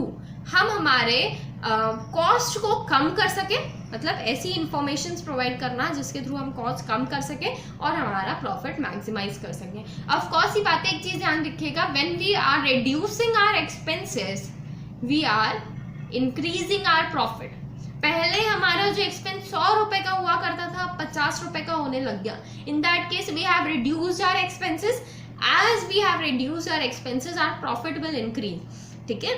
हम हमारे कॉस्ट को कम कर सके, मतलब ऐसी इंफॉर्मेशंस प्रोवाइड करना जिसके थ्रू हम कॉस्ट कम कर सके और हमारा प्रॉफिट मैक्सिमाइज कर सके। ऑफ कोर्स ये बातें एक चीज ध्यान रखिएगा, when we are reducing our expenses we are increasing our profit. पहले हमारा जो एक्सपेंस 100 रुपए का हुआ करता था 50 रुपए का होने लग गया। In that case we have reduced our expenses, as we have reduced our expenses our profit will increase. ठीक है,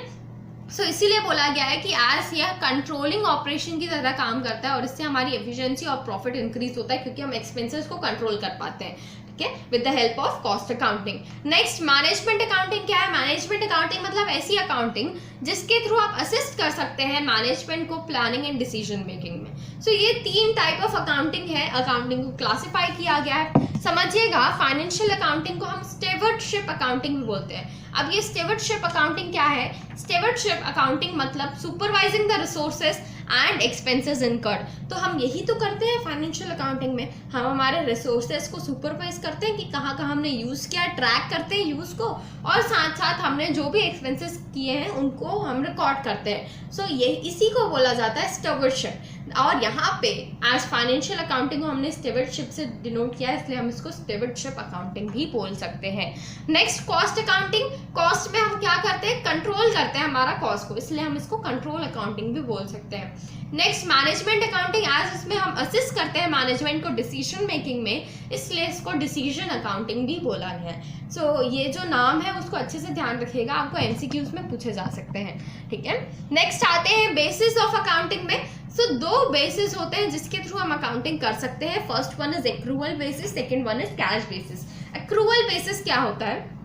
सो इसीलिए बोला गया है कि एज यह कंट्रोलिंग ऑपरेशन की तरह काम करता है और इससे हमारी एफिशिएंसी और प्रॉफिट इंक्रीज होता है क्योंकि हम एक्सपेंसेस को कंट्रोल कर पाते हैं, ठीक है, with the help of cost accounting. Next management accounting. क्या है मैनेजमेंट अकाउंटिंग? मतलब ऐसी अकाउंटिंग जिसके थ्रू आप असिस्ट कर सकते हैं मैनेजमेंट को प्लानिंग एंड डिसीजन मेकिंग में। सो ये 3 टाइप ऑफ अकाउंटिंग है, अकाउंटिंग को क्लासिफाई किया गया है। समझिएगा फाइनेंशियल अकाउंटिंग को हम स्टेवर्डशिप अकाउंटिंग भी बोलते हैं। अब ये स्टेवर्डशिप अकाउंटिंग क्या है? स्टेवर्डशिप अकाउंटिंग मतलब supervising the resources and expenses incurred. तो हम यही तो करते हैं फाइनेंशियल अकाउंटिंग में, हम हमारे रिसोर्सेज को सुपरवाइज करते हैं कि कहाँ कहाँ हमने यूज किया, ट्रैक करते हैं यूज को, और साथ साथ हमने जो भी एक्सपेंसेस किए हैं उनको हम रिकॉर्ड करते हैं। सो ये इसी को बोला जाता है स्टेवर्डशिप। और यहाँ पे एज फाइनेंशियल अकाउंटिंग को हमने स्टेवर्डशिप से डिनोट किया है, इसलिए हम इसको स्टेवर्डशिप अकाउंटिंग भी बोल सकते हैं। Next cost accounting. कॉस्ट में हम क्या करते हैं? कंट्रोल करते हैं हमारा कॉस्ट को, इसलिए हम इसको कंट्रोल अकाउंटिंग भी बोल सकते हैं। नेक्स्ट मैनेजमेंट अकाउंटिंग, एज इसमें हम असिस्ट करते हैं मैनेजमेंट को डिसीजन मेकिंग में, इसलिए इसको डिसीजन अकाउंटिंग भी बोला गया है। सो ये जो नाम है उसको अच्छे से ध्यान रखिएगा, आपको एमसीक्यूज में पूछे जा सकते हैं, ठीक है। नेक्स्ट आते हैं बेसिस ऑफ अकाउंटिंग में। सो 2 बेसिस होते हैं जिसके थ्रू हम अकाउंटिंग कर सकते हैं। First one is accrual basis, second one is cash basis. Accrual basis क्या होता है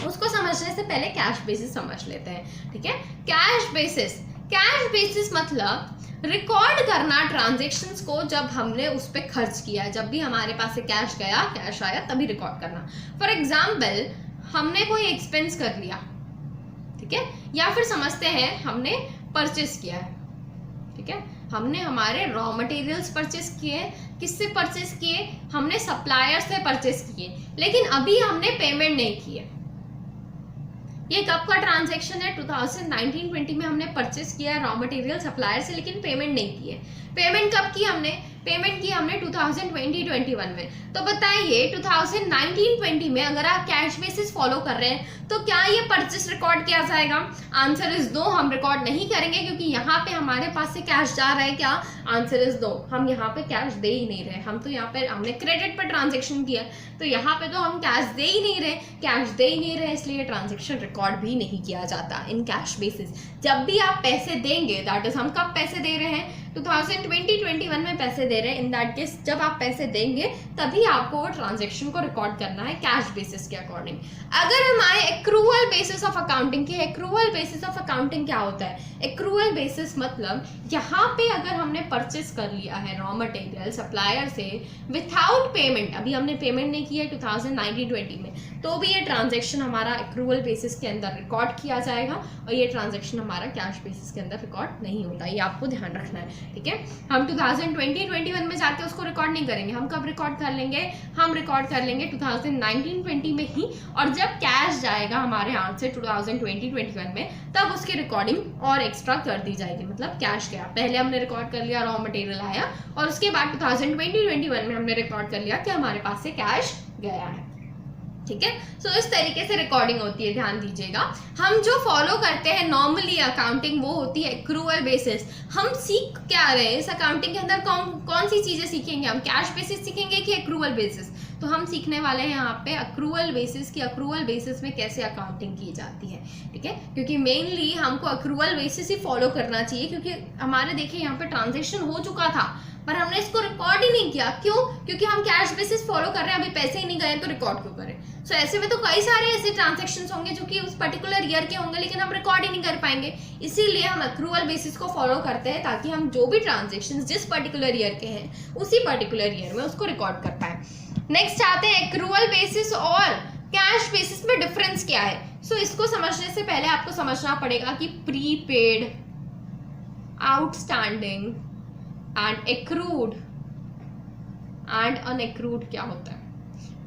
उसको समझने से पहले कैश बेसिस समझ लेते हैं, ठीक है। कैश बेसिस मतलब रिकॉर्ड करना ट्रांजेक्शन्स को जब हमने उस पर खर्च किया, जब भी हमारे पास से कैश गया, कैश आया, तभी रिकॉर्ड करना। फॉर एग्जाम्पल हमने कोई एक्सपेंस कर लिया, ठीक है, या फिर समझते हैं हमने परचेस किया है, ठीक है, हमने हमारे रॉ मटेरियल्स परचेस किए। किससे परचेस किए? हमने सप्लायर से परचेस किए, लेकिन अभी हमने पेमेंट नहीं की है। ये कब का ट्रांजैक्शन है? 2019-20 में हमने परचेस किया है रॉ मटेरियल सप्लायर से, लेकिन पेमेंट नहीं की है। पेमेंट कब की हमने? पेमेंट की हमने 2020-21 में। तो बताइए 2019-20 में अगर आप कैश बेसिस फॉलो कर रहे हैं तो क्या ये परचेस रिकॉर्ड किया जाएगा? आंसर इज नो, हम रिकॉर्ड नहीं करेंगे क्योंकि यहाँ पे हमारे पास से कैश जा रहा है। क्या? आंसर इज नो, हम यहाँ पे कैश दे ही नहीं रहे। हम तो यहाँ पे हमने क्रेडिट पर ट्रांजेक्शन किया, तो यहाँ पे तो हम कैश दे ही नहीं रहे, इसलिए ट्रांजेक्शन रिकॉर्ड भी नहीं किया जाता इन कैश बेसिस। जब भी आप पैसे देंगे, दैट इज हम कब पैसे दे रहे हैं? 2020-21 में पैसे दे रहे हैं। इन दैट केस जब आप पैसे देंगे तभी आपको वो ट्रांजेक्शन को रिकॉर्ड करना है कैश बेसिस के अकॉर्डिंग। अगर हम आए एक्रूअल बेसिस ऑफ अकाउंटिंग की, एक्रूअल बेसिस ऑफ अकाउंटिंग क्या होता है? एक्रूअल बेसिस मतलब यहाँ पे अगर हमने परचेस कर लिया है रॉ मटेरियल सप्लायर से विथआउट पेमेंट, अभी हमने पेमेंट नहीं किया है 2019-20 में, तो भी ये ट्रांजेक्शन हमारा एक्रूअल बेसिस के अंदर रिकॉर्ड किया जाएगा और ये ट्रांजेक्शन हमारा कैश बेसिस के अंदर रिकॉर्ड नहीं होता। ये आपको ध्यान रखना है। ठीक है। हम 2020-21 में जाके उसको रिकॉर्ड नहीं करेंगे, हम कब रिकॉर्ड कर लेंगे, हम रिकॉर्ड कर लेंगे 2019-20 में ही, और जब कैश जाएगा हमारे हाथ से 2020-21 में, तब उसकी रिकॉर्डिंग और एक्स्ट्रा कर दी जाएगी। मतलब कैश गया, पहले हमने रिकॉर्ड कर लिया रॉ मटेरियल आया, और उसके बाद 2020-21 में हमने रिकॉर्ड कर लिया कि हमारे पास से कैश गया है, ठीक है। सो इस तरीके से रिकॉर्डिंग होती है, ध्यान दीजिएगा। हम जो फॉलो करते हैं नॉर्मली अकाउंटिंग, वो होती है एक्रूअल बेसिस। हम सीख क्या रहे हैं इस अकाउंटिंग के अंदर, कौन सी चीजें सीखेंगे हम, कैश बेसिस सीखेंगे कि एक्रूअल बेसिस? तो हम सीखने वाले हैं यहाँ पे अक्रूअल बेसिस की, अक्रूअल बेसिस में कैसे अकाउंटिंग की जाती है, ठीक है। क्योंकि मेनली हमको अक्रूअल बेसिस ही फॉलो करना चाहिए, क्योंकि हमारे देखिए यहाँ पे ट्रांजेक्शन हो चुका था पर हमने इसको रिकॉर्ड ही नहीं किया। क्यों? क्योंकि हम कैश बेसिस फॉलो कर रहे हैं, अभी पैसे ही नहीं गए तो रिकॉर्ड क्यों करें। सो ऐसे में तो कई सारे ऐसे ट्रांजेक्शन्स होंगे जो कि उस पर्टिकुलर ईयर के होंगे, लेकिन हम रिकॉर्ड ही नहीं कर पाएंगे। इसीलिए हम अक्रूअल बेसिस को फॉलो करते हैं, ताकि हम जो भी ट्रांजेक्शन्स जिस पर्टिकुलर ईयर के हैं उसी पर्टिकुलर ईयर में उसको रिकॉर्ड कर पाए। नेक्स्ट आते हैं एक्रूअल बेसिस और कैश बेसिस में डिफरेंस क्या है। सो इसको समझने से पहले आपको समझना पड़ेगा कि prepaid, outstanding and accrued and unaccrued क्या होता है।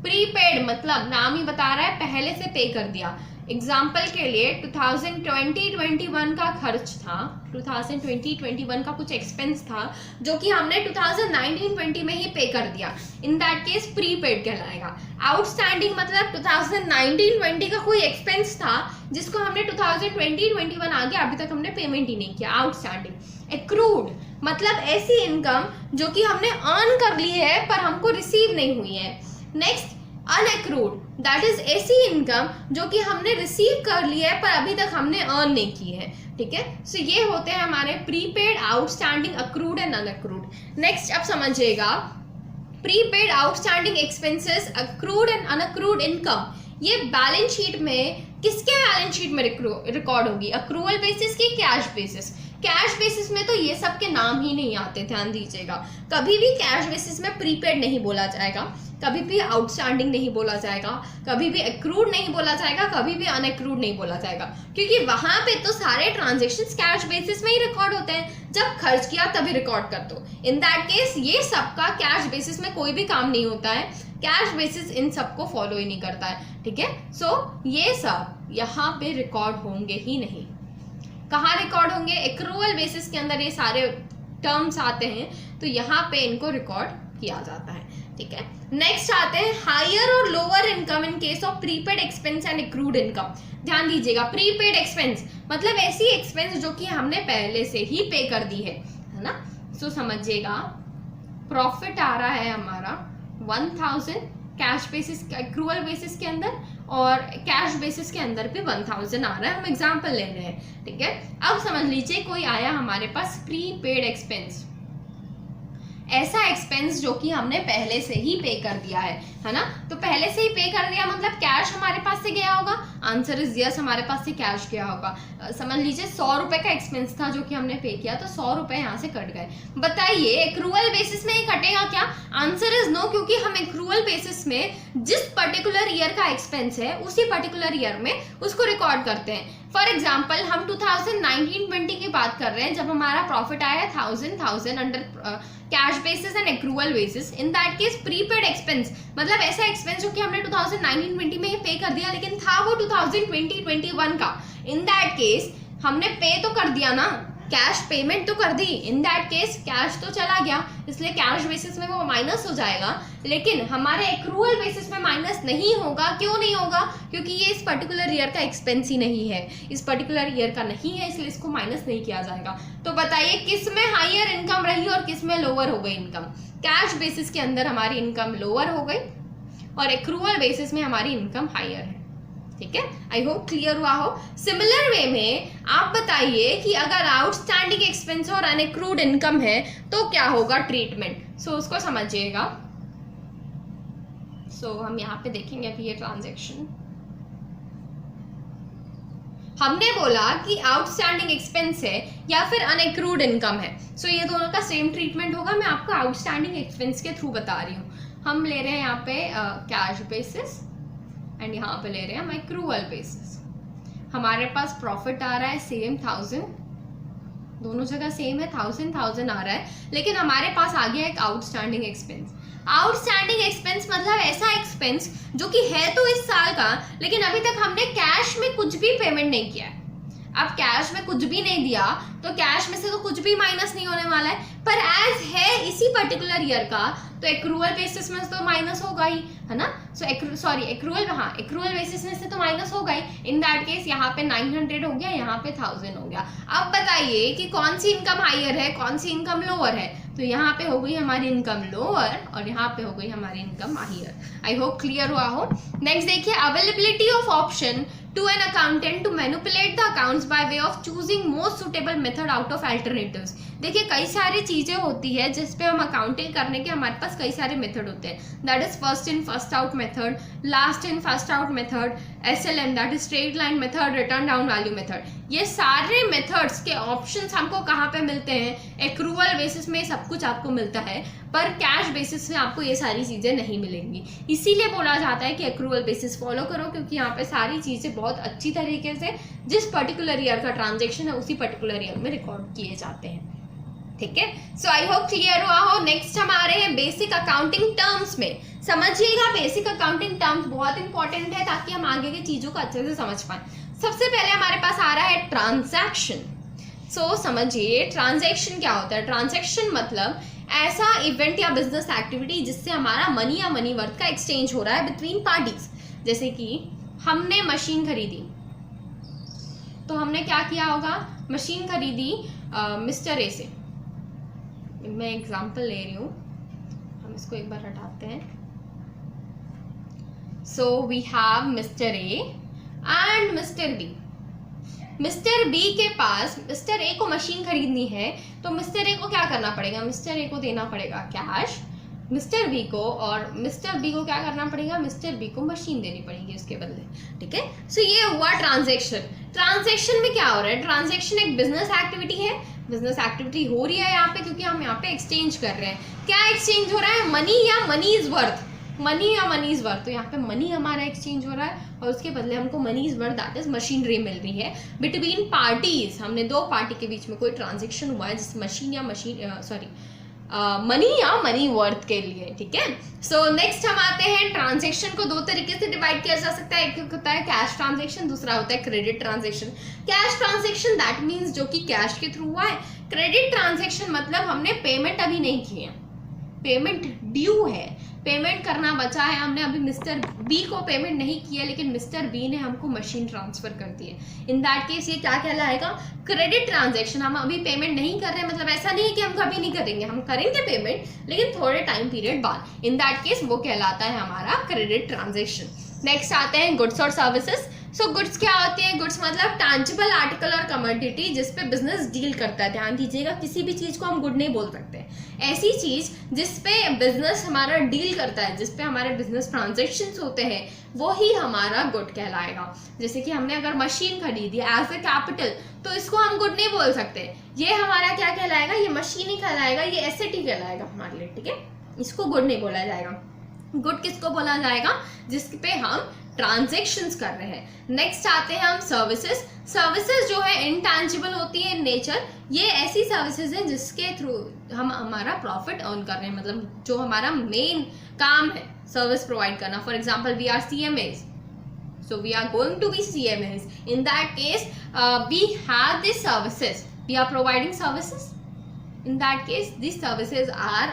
प्रीपेड मतलब नाम ही बता रहा है पहले से पे कर दिया। एग्जाम्पल के लिए 2020-21 का खर्च था, 2020-21 का कुछ एक्सपेंस था जो कि हमने 2019-20 में ही पे कर दिया, इन दैट केस प्रीपेड कहलाएगा। आउटस्टैंडिंग मतलब 2019-20 का कोई एक्सपेंस था जिसको हमने 2020-21 आगे अभी तक हमने पेमेंट ही नहीं किया, आउटस्टैंडिंग। एक्रूड मतलब ऐसी इनकम जो कि हमने अर्न कर ली है पर हमको रिसीव नहीं हुई है। नेक्स्ट अनएक्रूड, दैट इज ऐसी इनकम जो कि हमने रिसीव कर लिया है पर अभी तक हमने अर्न नहीं की है, ठीक है। सो ये होते हैं हमारे prepaid, outstanding, accrued and unaccrued. Next अब समझिएगा, prepaid, outstanding expenses, accrued and unaccrued income, ये बैलेंस शीट में किसके बैलेंस शीट में रिकॉर्ड होगी, अक्रूवल बेसिस की कैश बेसिस। कैश बेसिस में तो ये सब के नाम ही नहीं आते, ध्यान दीजिएगा। कभी भी कैश बेसिस में प्रीपेड नहीं बोला जाएगा, कभी भी आउटस्टैंडिंग नहीं बोला जाएगा, कभी भी एक्रूड नहीं बोला जाएगा, कभी भी अनएक्रूड नहीं बोला जाएगा, क्योंकि वहां पे तो सारे ट्रांजेक्शन्स कैश बेसिस में ही रिकॉर्ड होते हैं। जब खर्च किया तभी रिकॉर्ड कर दो। इन दैट केस ये सबका कैश बेसिस में कोई भी काम नहीं होता है, कैश बेसिस इन सबको फॉलो ही नहीं करता है, ठीक है। सो ये सब यहाँ पे रिकॉर्ड होंगे ही नहीं। कहाँ रिकॉर्ड होंगे? एक्रूअल बेसिस के अंदर ये सारे टर्म्स आते हैं, तो यहाँ पे इनको रिकॉर्ड किया जाता है, ठीक है। नेक्स्ट आते हैं हायर और lower income in case of prepaid expense and accrued income. ध्यान दीजिएगा, प्रीपेड एक्सपेंस मतलब ऐसी एक्सपेंस जो कि हमने पहले से ही पे कर दी है ना। सो समझिएगा, प्रॉफिट आ रहा है हमारा 1000 कैश बेसिस, एक्रूअल बेसिस के अंदर, और कैश बेसिस के अंदर भी 1000 आ रहा है। हम एग्जांपल ले रहे हैं, ठीक है। अब समझ लीजिए कोई आया हमारे पास प्रीपेड एक्सपेंस, ऐसा एक्सपेंस जो कि हमने पहले से ही पे कर दिया है ना। तो पहले से ही पे कर दिया मतलब कैश हमारे पास से गया होगा। आंसर इज यस, हमारे पास से कैश गया होगा। समझ लीजिए 100 रुपए का एक्सपेंस था जो कि हमने पे किया, तो 100 रुपए यहाँ से कट गए। बताइए एक्रूअल बेसिस में ये कटेगा क्या? आंसर इज नो, क्योंकि हम एक्रूअल बेसिस में जिस पर्टिकुलर ईयर का एक्सपेंस है उसी पर्टिकुलर ईयर में उसको रिकॉर्ड करते हैं। फॉर एग्जाम्पल हम 2019-20 की बात कर रहे हैं, जब हमारा प्रॉफिट आया 1000 under cash basis and accrual basis. In that case prepaid expense मतलब ऐसा एक्सपेंस जो कि हमने 2019-20 में ही पे कर दिया, लेकिन था वो 2020-21 का। इन दैट केस हमने पे तो कर दिया ना, कैश पेमेंट तो कर दी। इन दैट केस कैश तो चला गया, इसलिए कैश बेसिस में वो माइनस हो जाएगा, लेकिन हमारे एक्रूअल बेसिस में माइनस नहीं होगा। क्यों नहीं होगा? क्योंकि ये इस पर्टिकुलर ईयर का एक्सपेंस ही नहीं है, इस पर्टिकुलर ईयर का नहीं है, इसलिए इसको माइनस नहीं किया जाएगा। तो बताइए किस में हायर इनकम रही और किस में लोअर हो गई इनकम? कैश बेसिस के अंदर हमारी इनकम लोअर हो गई और एक्रूअल बेसिस में हमारी इनकम हायर है, ठीक है। आई होप क्लियर हुआ हो। सिमिलर वे में आप बताइए कि अगर आउटस्टैंडिंग एक्सपेंस और अनएक्रूड इनकम है तो क्या होगा ट्रीटमेंट। सो उसको समझिएगा। सो हम यहाँ पे देखेंगे अभी ये ट्रांजैक्शन। हमने बोला कि आउटस्टैंडिंग एक्सपेंस है या फिर अनएक्रूड इनकम है। सो ये दोनों का सेम ट्रीटमेंट होगा। मैं आपको आउटस्टैंडिंग एक्सपेंस के थ्रू बता रही हूँ। हम ले रहे हैं यहाँ पे कैश बेसिस एंड यहाँ पे ले रहे हैं हम एक्रूअल बेसिस। हमारे पास प्रॉफिट आ रहा है सेम 1000 दोनों जगह सेम है, 1000 आ रहा है, लेकिन हमारे पास आ गया एक आउटस्टैंडिंग एक्सपेंस। आउटस्टैंडिंग एक्सपेंस मतलब ऐसा एक्सपेंस जो कि है तो इस साल का, लेकिन अभी तक हमने कैश में कुछ भी पेमेंट नहीं किया है। अब कैश में कुछ भी नहीं दिया तो कैश में से तो कुछ भी माइनस नहीं होने वाला है, पर एज है इसी पर्टिकुलर ईयर का तो एक्रूअल बेसिस में तो माइनस होगा ही, है ना। सो एक्रूअल बेसिस में से तो माइनस होगा ही। इन दैट केस यहाँ पे 900 हो गया, यहाँ पे 1000 हो गया। अब बताइए कि कौन सी इनकम हाइयर है, कौन सी इनकम लोअर है। तो यहाँ पे हो गई हमारी इनकम लोअर और यहाँ पे हो गई हमारी income higher. I hope clear हुआ हो। नेक्स्ट देखिए, availability of option to an accountant to manipulate the accounts by way of choosing most suitable method out of alternatives। देखिए कई सारी चीजें होती है जिस पे हम अकाउंटिंग करने के हमारे पास कई सारे मेथड होते हैं। That is first in first out method, last in first out method, SLM that is straight line method, return down value method. ये सारे मेथड्स के ऑप्शंस हमको कहाँ पे मिलते हैं? एक्रूअल बेसिस में सब कुछ आपको मिलता है, पर कैश बेसिस में आपको ये सारी चीजें नहीं मिलेंगी। इसीलिए बोला जाता है कि एक्रूअल बेसिस फॉलो करो, क्योंकि यहाँ पे सारी चीजें बहुत अच्छी तरीके से जिस पर्टिकुलर ईयर का ट्रांजेक्शन है उसी पर्टिकुलर ईयर में रिकॉर्ड किए जाते हैं। ठीक है, सो आई होप क्लियर हुआ हो। नेक्स्ट हम आ रहे हैं बेसिक अकाउंटिंग टर्म्स में। समझिएगा बेसिक अकाउंटिंग टर्म्स बहुत इंपॉर्टेंट है ताकि हम आगे की चीजों को अच्छे से समझ पाए। सबसे पहले हमारे पास आ रहा है ट्रांजैक्शन। सो समझिए ट्रांजैक्शन क्या होता है। ट्रांजैक्शन मतलब ऐसा इवेंट या बिजनेस एक्टिविटी जिससे हमारा मनी या मनी वर्थ का एक्सचेंज हो रहा है बिटवीन पार्टीज। जैसे कि हमने मशीन खरीदी, तो हमने क्या किया होगा, मशीन खरीदी मिस्टर ए से। मैं एग्जांपल ले रही हूँ, हम इसको एक बार हटाते हैं। So we have mister A and mister B. Mister B के पास मिस्टर ए को मशीन खरीदनी है, तो मिस्टर ए को क्या करना पड़ेगा, मिस्टर ए को देना पड़ेगा कैश मिस्टर बी को, और मिस्टर बी को क्या करना पड़ेगा, मिस्टर बी को मशीन देनी पड़ेगी उसके बदले। ठीक है, सो ये हुआ ट्रांजैक्शन। ट्रांजैक्शन में क्या हो रहा है, ट्रांजैक्शन एक बिजनेस एक्टिविटी है, बिजनेस एक्टिविटी हो रही है यहाँ पे क्योंकि हम यहाँ पे एक्सचेंज कर रहे हैं। क्या एक्सचेंज हो रहा है, मनी या मनी इज वर्थ, मनी या मनी इज वर्थ। तो यहाँ पे मनी हमारा एक्सचेंज हो रहा है और उसके बदले हमको money is worth that is machinery मिल रही है बिटवीन पार्टीज। हमने दो पार्टी के बीच में कोई ट्रांजेक्शन हुआ है जिस मशीन या मनी या मनी वर्थ के लिए। ठीक है, सो नेक्स्ट हम आते हैं ट्रांजेक्शन को दो तरीके से डिवाइड किया जा सकता है। एक होता है कैश ट्रांजेक्शन, दूसरा होता है credit transaction. Cash transaction that means जो कि कैश के थ्रू हुआ है। क्रेडिट ट्रांजेक्शन मतलब हमने पेमेंट अभी नहीं की है, पेमेंट ड्यू है, पेमेंट करना बचा है, हमने अभी मिस्टर बी को पेमेंट नहीं किया लेकिन मिस्टर बी ने हमको मशीन ट्रांसफर कर दी है। इन दैट केस ये क्या कहलाएगा, क्रेडिट ट्रांजैक्शन। हम अभी पेमेंट नहीं कर रहे, मतलब ऐसा नहीं है कि हम कभी नहीं करेंगे, हम करेंगे पेमेंट लेकिन थोड़े टाइम पीरियड बाद। इन दैट केस वो कहलाता है हमारा क्रेडिट ट्रांजैक्शन। नेक्स्ट आते हैं गुड्स और सर्विसेज। सो गुड्स क्या होती है, गुड्स मतलब टैंजिबल आर्टिकल और कमोडिटी जिस पे बिजनेस डील करता है। ध्यान दीजिएगा, किसी भी चीज को हम गुड नहीं बोल सकते। ऐसी चीज जिस पे बिजनेस हमारा डील करता है, जिस पे हमारे बिजनेस ट्रांजैक्शंस होते हैं, वो ही हमारा गुड कहलाएगा। जैसे कि हमने अगर मशीन खरीदी एज अ कैपिटल, तो इसको हम गुड नहीं बोल सकते, ये हमारा क्या कहलाएगा, ये मशीन ही कहलाएगा, ये एसेट ही कहलाएगा हमारे लिए। ठीक है, इसको गुड नहीं बोला जाएगा। गुड किसको बोला जाएगा, जिस पे हम ट्रांजैक्शंस कर रहे हैं। नेक्स्ट आते हैं हम सर्विसेज। सर्विसेज जो है इनटैंजिबल होती है इन नेचर। ये ऐसी सर्विसेज हैं जिसके थ्रू हम हमारा प्रॉफिट अर्न कर रहे हैं, मतलब जो हमारा मेन काम है सर्विस प्रोवाइड करना। For example we are CMAs, so we are going to be CMAs. In that case we have these services, we are providing services. In that case these services are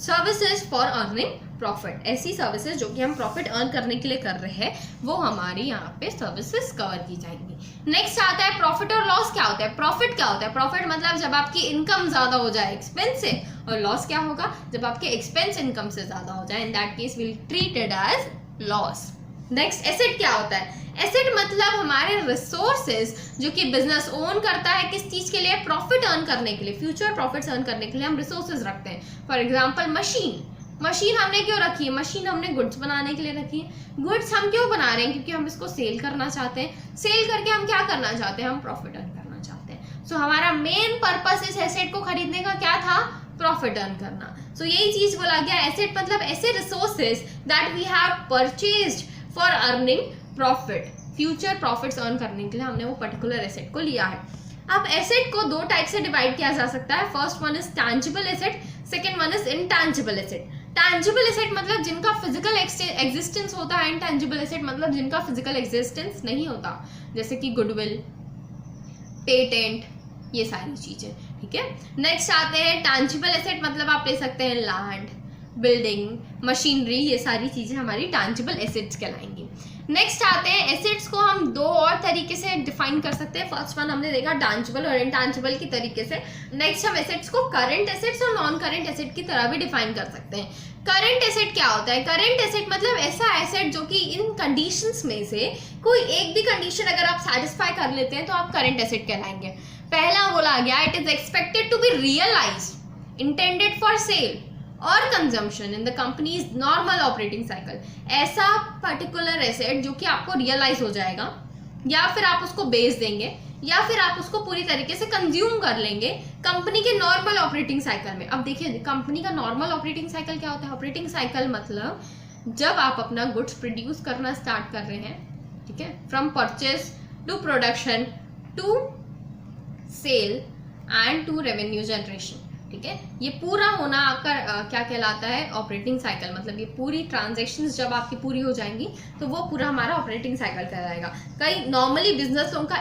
services for earning profit. ऐसी services जो कि हम profit earn करने के लिए कर रहे हैं, वो हमारी यहाँ पे सर्विसेज कवर की जाएंगी। नेक्स्ट आता है प्रॉफिट और लॉस। क्या होता है प्रॉफिट, क्या होता है प्रॉफिट, मतलब जब आपकी इनकम ज्यादा हो जाए एक्सपेंस से, और लॉस क्या होगा, जब आपके एक्सपेंस इनकम से ज्यादा हो जाए। In that case will treat it as loss. Next asset क्या होता है, एसेट मतलब हमारे रिसोर्सेज जो कि बिजनेस ओन करता है, किस चीज के लिए, प्रॉफिट अर्न करने के लिए, फ्यूचर प्रॉफिट्स अर्न करने के लिए हम रिसोर्सेज रखते हैं। फॉर एग्जांपल मशीन, मशीन हमने क्यों रखी है, मशीन हमने गुड्स बनाने के लिए रखी है। गुड्स हम क्यों बना रहे हैं, क्योंकि हम इसको सेल करना चाहते हैं। सेल करके हम क्या करना चाहते हैं, हम प्रॉफिट अर्न करना चाहते हैं। सो हमारा मेन पर्पस इस एसेट को खरीदने का क्या था, प्रॉफिट अर्न करना। सो यही चीज बोला गया, एसेट मतलब ऐसे resources that we have purchased for earning profit, future profits earn करने के लिए हमने वो पर्टिकुलर एसेट को लिया है। अब एसेट को दो टाइप से डिवाइड किया जा सकता है. First one is tangible asset, second one is intangible asset. Tangible asset मतलब जिनका फिजिकल एग्जिस्टेंस होता है, इनटैंजिबल एसेट मतलब जिनका फिजिकल एग्जिस्टेंस नहीं होता, जैसे कि गुडविल, पेटेंट, ये सारी चीजें. ठीक है. नेक्स्ट आते हैं टैंजिबल एसेट, मतलब आप ले सकते हैं लैंड, बिल्डिंग, मशीनरी, ये सारी चीजें हमारी टैंजिबल एसेट्स कहलाएंगी. नेक्स्ट आते हैं एसेट्स को हम दो और तरीके से डिफाइन कर सकते हैं. फर्स्ट वन हमने देखा टैंजिबल और इनटैंजिबल की तरीके से. नेक्स्ट हम एसेट्स को करंट एसेट्स और नॉन करंट एसेट की तरह भी डिफाइन कर सकते हैं. करंट एसेट क्या होता है? करंट एसेट मतलब ऐसा एसेट जो कि इन कंडीशंस में से कोई एक भी कंडीशन अगर आप सेटिस्फाई कर लेते हैं तो आप करंट एसेट कहलाएंगे. पहला बोला गया it is expected to be realised, intended for sale और consumption in the company's normal operating cycle. ऐसा पर्टिकुलर एसेट जो कि आपको रियलाइज हो जाएगा, या फिर आप उसको बेच देंगे, या फिर आप उसको पूरी तरीके से कंज्यूम कर लेंगे कंपनी के नॉर्मल ऑपरेटिंग साइकिल में. अब देखिए कंपनी का नॉर्मल ऑपरेटिंग साइकिल क्या होता है? ऑपरेटिंग साइकिल मतलब जब आप अपना गुड्स प्रोड्यूस करना स्टार्ट कर रहे हैं, ठीक है, from purchase to production to sale and to revenue generation. ठीक है, ये पूरा होना आपका क्या कहलाता है? Operating cycle. मतलब ये पूरी ट्रांजैक्शंस जब आपकी पूरी हो जाएंगी तो वो पूरा हमारा ऑपरेटिंग साइकिल कहलाएगा. कई नॉर्मली बिजनेस लोगों का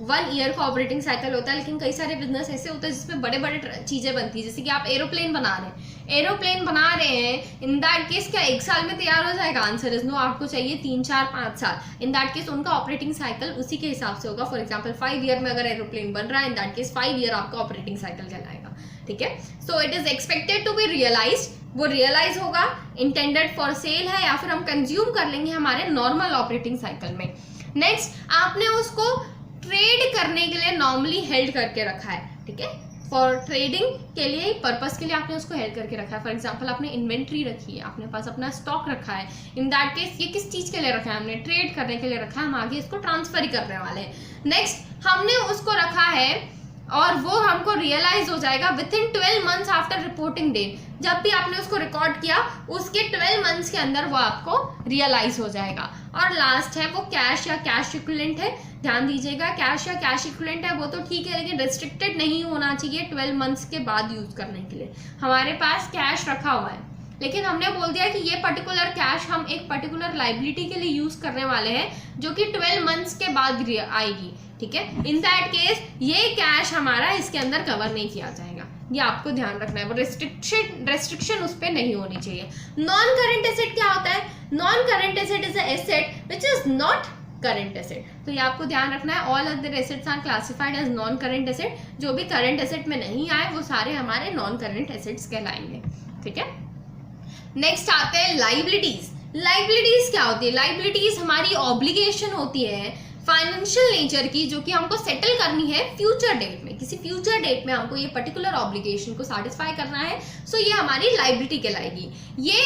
1 ईयर का ऑपरेटिंग साइकिल होता है, लेकिन कई सारे बिजनेस ऐसे होते हैं जिसमें बड़े बड़े चीजें बनती है. जैसे कि आप एरोप्लेन बना रहे हैं, इन दैट केस क्या 1 साल में तैयार हो जाएगा? Answer is no. आपको चाहिए 3, 4, 5 साल. इन दैट केस उनका ऑपरेटिंग साइकिल उसी के हिसाब से होगा. फॉर एग्जाम्पल 5 ईयर में अगर एरोप्लेन बन रहा है, इन दैट केस 5 ईयर आपका ऑपरेटिंग साइकिल कहलाएगा. ठीक है. So it is expected to be realised, वो रियलाइज होगा, इंटेंडेड फॉर सेल है, या फिर हम कंज्यूम कर लेंगे हमारे नॉर्मल ऑपरेटिंग साइकिल में. नेक्स्ट आपने उसको ट्रेड करने के लिए नॉर्मली हेल्ड करके रखा है. ठीक है, फॉर ट्रेडिंग के लिए पर्पस के लिए आपने उसको हेल्ड करके रखा है. फॉर एग्जाम्पल आपने इन्वेंट्री रखी है, आपने पास अपना स्टॉक रखा है. इन दैट केस ये किस चीज के लिए रखा है? हमने ट्रेड करने के लिए रखा है. हम आगे इसको ट्रांसफर ही करने वाले हैं. नेक्स्ट हमने उसको रखा है और वो हमको रियलाइज हो जाएगा within 12 months after reporting date. जब भी आपने उसको रिकॉर्ड किया उसके 12 मंथ्स के अंदर वो आपको रियलाइज हो जाएगा. और लास्ट है वो कैश या कैश इक्विवेलेंट है. ध्यान दीजिएगा, कैश या कैश इक्विवेलेंट है वो तो ठीक है, लेकिन रिस्ट्रिक्टेड नहीं होना चाहिए 12 मंथ्स के बाद यूज करने के लिए. हमारे पास कैश रखा हुआ है, लेकिन हमने बोल दिया कि ये पर्टिकुलर कैश हम एक पर्टिकुलर लाइबिलिटी के लिए यूज करने वाले हैं जो कि 12 मंथ्स के बाद आएगी. ठीक है, इन दैट केस ये कैश हमारा इसके अंदर कवर नहीं किया जाएगा. ये आपको ध्यान रखना है, वो रेस्ट्रिक्शन उस पर नहीं होनी चाहिए. नॉन करंट एसेट क्या होता है? Non current asset is asset which is not current asset. तो ये आपको ध्यान रखना है. All other assets are classified as non current asset. जो भी करंट एसेट में नहीं आए वो सारे हमारे नॉन करंट एसेट्स कहलाएंगे. ठीक है. नेक्स्ट आते हैं लाइबिलिटीज. लाइबिलिटीज क्या होती है? लाइबिलिटीज हमारी ऑब्लिगेशन होती है फाइनेंशियल नेचर की, जो कि हमको सेटल करनी है फ्यूचर डेट में. किसी फ्यूचर डेट में हमको ये पर्टिकुलर ऑब्लिगेशन को सैटिस्फाई करना है. सो ये हमारी लाइबिलिटी कहलाएगी. ये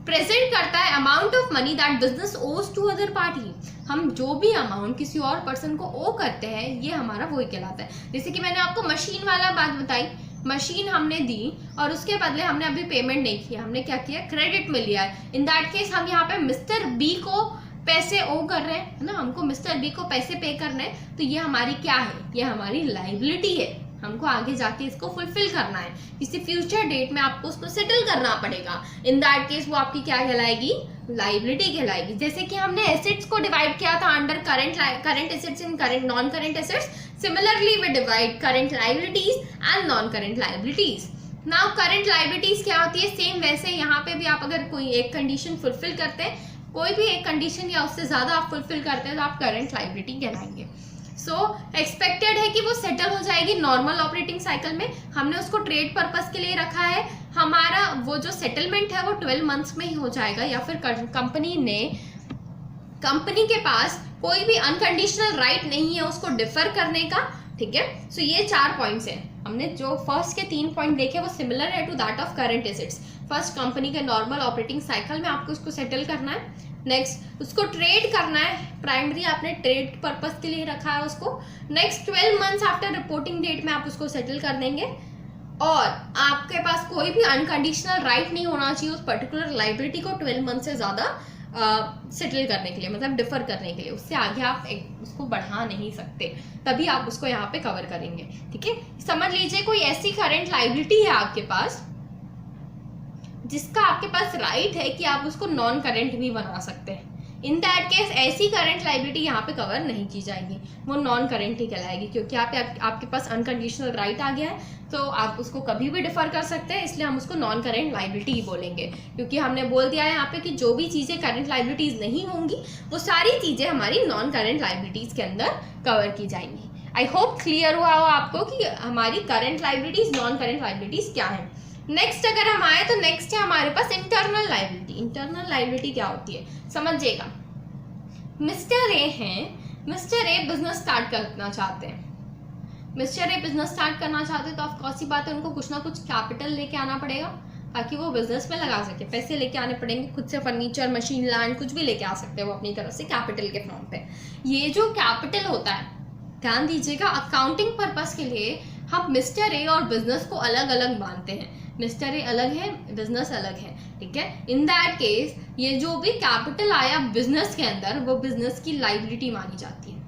प्रेजेंट करता है amount of money that business ओज टू अदर पार्टी. हम जो भी अमाउंट किसी और पर्सन को ओ करते हैं ये हमारा वही कहलाता है. जैसे कि मैंने आपको मशीन वाला बात बताई, मशीन हमने दी और उसके बदले हमने अभी पेमेंट नहीं किया, हमने क्या किया? क्रेडिट में लिया है. इन दैट केस हम यहाँ पे मिस्टर बी को पैसे ओ कर रहे हैं, है ना, हमको मिस्टर बी को पैसे पे करने हैं. तो ये हमारी क्या है? ये हमारी लाइबिलिटी है. हमको आगे जाके इसको फुलफिल करना है. किसी फ्यूचर डेट में आपको उसको सेटल करना पड़ेगा. इन दैट केस वो आपकी क्या कहलाएगी? लाइबिलिटी कहलाएगी. जैसे कि हमने एसेट्स को डिवाइड किया था under current assets in current non current assets. Similarly we divide current liabilities and non current liabilities. Now current liabilities क्या होती है? सेम वैसे यहाँ पे भी आप अगर कोई एक कंडीशन फुलफिल करते हैं, कोई भी एक कंडीशन या उससे ज्यादा आप फुलफिल करते हैं तो आप करंट लाइबिलिटी कहलाएंगे. सो एक्सपेक्टेड है कि वो सेटल हो जाएगी नॉर्मल ऑपरेटिंग साइकिल में. हमने उसको ट्रेड पर्पस के लिए रखा है. हमारा वो जो सेटलमेंट है वो 12 मंथ्स में ही हो जाएगा, या फिर कंपनी के पास कोई भी अनकंडीशनल राइट नहीं है उसको डिफर करने का. ठीक है. सो ये 4 पॉइंट्स हैं. हमने जो फर्स्ट के 3 पॉइंट देखे वो सिमिलर है to that of current assets. First company के नॉर्मल ऑपरेटिंग साइकिल में आपको उसको सेटल करना है. नेक्स्ट उसको ट्रेड करना है, प्राइमरी आपने ट्रेड पर्पस के लिए रखा है उसको. Next 12 months after reporting date में आप उसको सेटल कर देंगे. और आपके पास कोई भी अनकंडीशनल राइट नहीं होना चाहिए उस पर्टिकुलर लाइबिलिटी को 12 मंथ से ज्यादा सेटल करने के लिए, मतलब डिफर करने के लिए, उससे आगे आप उसको बढ़ा नहीं सकते, तभी आप उसको यहाँ पे कवर करेंगे। ठीक है, समझ लीजिए कोई ऐसी करंट लायबिलिटी है आपके पास जिसका आपके पास राइट है कि आप उसको नॉन करंट भी बना सकते हैं। इन दैट केस ऐसी करंट लायबिलिटी यहाँ पे कवर नहीं की जाएगी, वो नॉन करंट ही कहलाएगी, क्योंकि आपके पास अनकंडीशनल राइट आ गया है, तो आप उसको कभी भी डिफर कर सकते हैं, इसलिए हम उसको नॉन करंट लायबिलिटी ही बोलेंगे। क्योंकि हमने बोल दिया है यहाँ पे कि जो भी चीज़ें करंट लायबिलिटीज नहीं होंगी वो सारी चीज़ें हमारी नॉन करंट लायबिलिटीज के अंदर कवर की जाएंगी। आई होप क्लियर हुआ हो आपको कि हमारी current liabilities, non current liabilities क्या है। नेक्स्ट अगर हम आए तो नेक्स्ट है हमारे पास इंटरनल लायबिलिटी। इंटरनल लायबिलिटी क्या होती है समझिएगा। मिस्टर ए हैं, मिस्टर ए बिजनेस स्टार्ट करना चाहते हैं। मिस्टर ए बिजनेस स्टार्ट करना चाहते हैं तो ऑफ कोर्स सी बात है, उनको कुछ ना कुछ कैपिटल लेके आना पड़ेगा ताकि वो बिजनेस में लगा सके। पैसे लेके आने पड़ेंगे, खुद से फर्नीचर, मशीन, लैंड कुछ भी लेके आ सकते हैं वो अपनी तरफ से कैपिटल के फॉर्म पे। ये जो कैपिटल होता है, ध्यान दीजिएगा, अकाउंटिंग पर्पस के लिए हम मिस्टर ए और बिजनेस को अलग अलग मानते हैं। मिस्टर ए अलग है, बिजनेस अलग है। ठीक है, इन दैट केस ये जो भी कैपिटल आया बिजनेस के अंदर वो बिजनेस की लायबिलिटी मानी जाती है।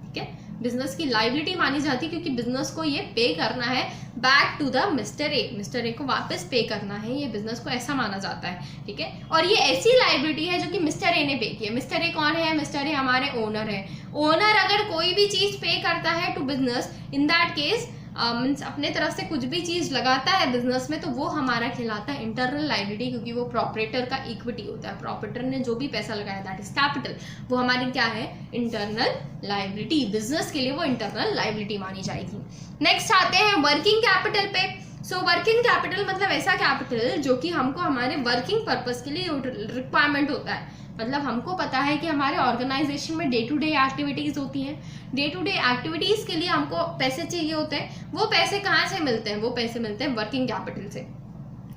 ठीक है, बिजनेस की लायबिलिटी मानी जाती है क्योंकि बिजनेस को ये पे करना है back to the mister A. Mister A को वापस पे करना है, ये बिजनेस को ऐसा माना जाता है। ठीक है, और ये ऐसी लायबिलिटी है जो कि मिस्टर ए ने पे की है। मिस्टर ए कौन है? मिस्टर ए हमारे ओनर है। ओनर अगर कोई भी चीज पे करता है to business, in that case means अपने तरफ से कुछ भी चीज लगाता है बिजनेस में, तो वो हमारा कहलाता है इंटरनल लायबिलिटी, क्योंकि वो प्रॉपरेटर का इक्विटी होता है। प्रॉपरेटर ने जो भी पैसा लगाया दैट इज कैपिटल, वो हमारी क्या है? Internal liability. बिजनेस के लिए वो इंटरनल लायबिलिटी मानी जाएगी। नेक्स्ट आते हैं वर्किंग कैपिटल पे। सो वर्किंग कैपिटल मतलब ऐसा कैपिटल जो कि हमको हमारे वर्किंग पर्पस के लिए रिक्वायरमेंट होता है। मतलब हमको पता है कि हमारे ऑर्गेनाइजेशन में डे टू डे एक्टिविटीज होती हैं। डे टू डे एक्टिविटीज के लिए हमको पैसे चाहिए होते हैं। वो पैसे कहाँ से मिलते हैं? वो पैसे मिलते हैं वर्किंग कैपिटल से।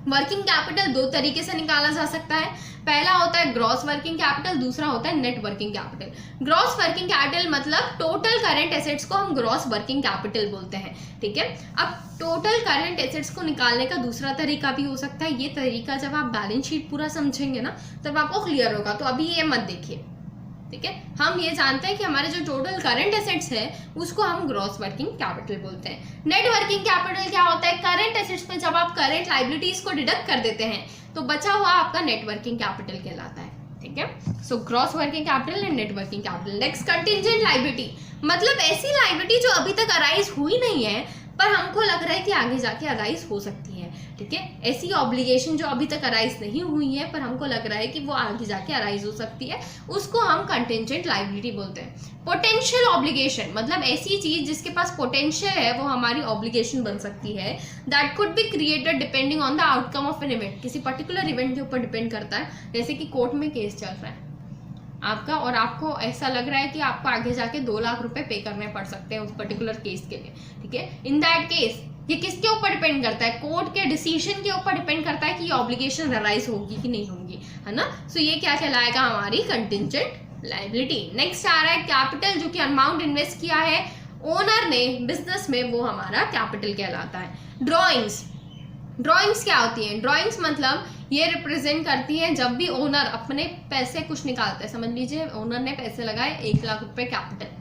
वर्किंग कैपिटल दो तरीके से निकाला जा सकता है। पहला होता है ग्रॉस वर्किंग कैपिटल, दूसरा होता है net working capital. Gross working capital मतलब टोटल करंट एसेट्स को हम ग्रॉस वर्किंग कैपिटल बोलते हैं। ठीक है, अब टोटल करंट एसेट्स को निकालने का दूसरा तरीका भी हो सकता है। ये तरीका जब आप बैलेंस शीट पूरा समझेंगे ना तब आपको क्लियर होगा, तो अभी ये मत देखिए। ठीक है, हम ये जानते हैं कि हमारे जो टोटल करंट एसेट्स है उसको हम ग्रॉस वर्किंग कैपिटल बोलते हैं। नेट वर्किंग कैपिटल क्या होता है? करंट एसेट्स में जब आप करंट लायबिलिटीज को डिडक्ट कर देते हैं तो बचा हुआ आपका नेट वर्किंग कैपिटल कहलाता है। ठीक है, so gross working capital and net working capital. Next contingent liability मतलब ऐसी लायबिलिटी जो अभी तक अराइज हुई नहीं है पर हमको लग रहा है कि आगे जाके अराइज हो सकती है। ठीक है, ऐसी ऑब्लिगेशन जो अभी तक अराइज नहीं हुई है पर हमको लग रहा है कि वो आगे जाके अराइज हो सकती है, उसको हम कंटिंजेंट लायबिलिटी बोलते हैं। पोटेंशियल ऑब्लिगेशन मतलब ऐसी चीज जिसके पास पोटेंशियल है वो हमारी ऑब्लिगेशन बन सकती है। That could be created depending on the outcome of an event. किसी पर्टिकुलर इवेंट के ऊपर डिपेंड करता है। जैसे कि कोर्ट में केस चल रहा है आपका और आपको ऐसा लग रहा है कि आपको आगे जाके 2 लाख रुपए पे करने पड़ सकते हैं उस पर्टिकुलर केस के लिए। ठीक है, इन दैट केस ये किसके ऊपर डिपेंड करता है? कोर्ट के डिसीजन के ऊपर डिपेंड करता है कि ये ऑब्लिगेशन अराइज होगी कि नहीं होगी, है ना। सो ये क्या कहलाएगा? हमारी कंटिंजेंट लायबिलिटी। नेक्स्ट आ रहा है कैपिटल, जो कि अमाउंट इन्वेस्ट किया है ओनर ने बिजनेस में, वो हमारा कैपिटल कहलाता है। ड्रॉइंग्स, ड्रॉइंग्स क्या होती हैं? ड्रॉइंग्स मतलब ये रिप्रेजेंट करती है जब भी ओनर अपने पैसे कुछ निकालता है। समझ लीजिए ओनर ने पैसे लगाए 1 लाख रुपए कैपिटल।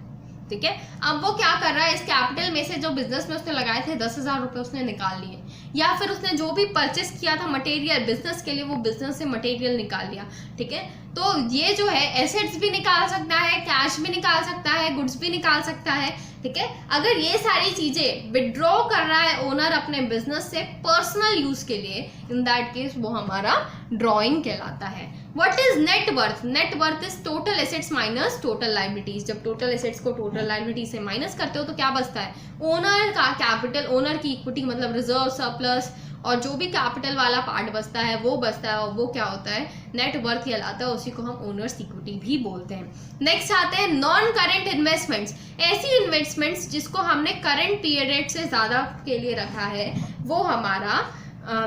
ठीक है, अब वो क्या कर रहा है? इस कैपिटल में से जो बिजनेस में उसने लगाए थे 10,000 रुपए उसने निकाल लिए, या फिर उसने जो भी परचेस किया था मटेरियल बिजनेस के लिए वो बिजनेस से मटेरियल निकाल लिया। ठीक है, तो ये जो है एसेट्स भी निकाल सकता है, कैश भी निकाल सकता है, गुड्स भी निकाल सकता है। ठीक है, अगर ये सारी चीजें विड्रॉ कर रहा है ओनर अपने बिजनेस से पर्सनल यूज के लिए, इन दैट केस वो हमारा ड्रॉइंग कहलाता है। What is net worth? Net worth is total assets minus total liabilities. जब टोटल एसेट्स को टोटल लायबिलिटी से माइनस करते हो तो क्या बचता है? ओनर का कैपिटल, ओनर की इक्विटी मतलब रिजर्व, सरप्लस और जो भी कैपिटल वाला पार्ट बचता है वो बचता है, और वो क्या होता है? नेट वर्थ कहलाता है। उसी को हम ओनर्स इक्विटी भी बोलते हैं। नेक्स्ट आते हैं नॉन करंट इन्वेस्टमेंट्स। ऐसी इन्वेस्टमेंट्स जिसको हमने करंट पीरियड से ज्यादा के लिए रखा है वो हमारा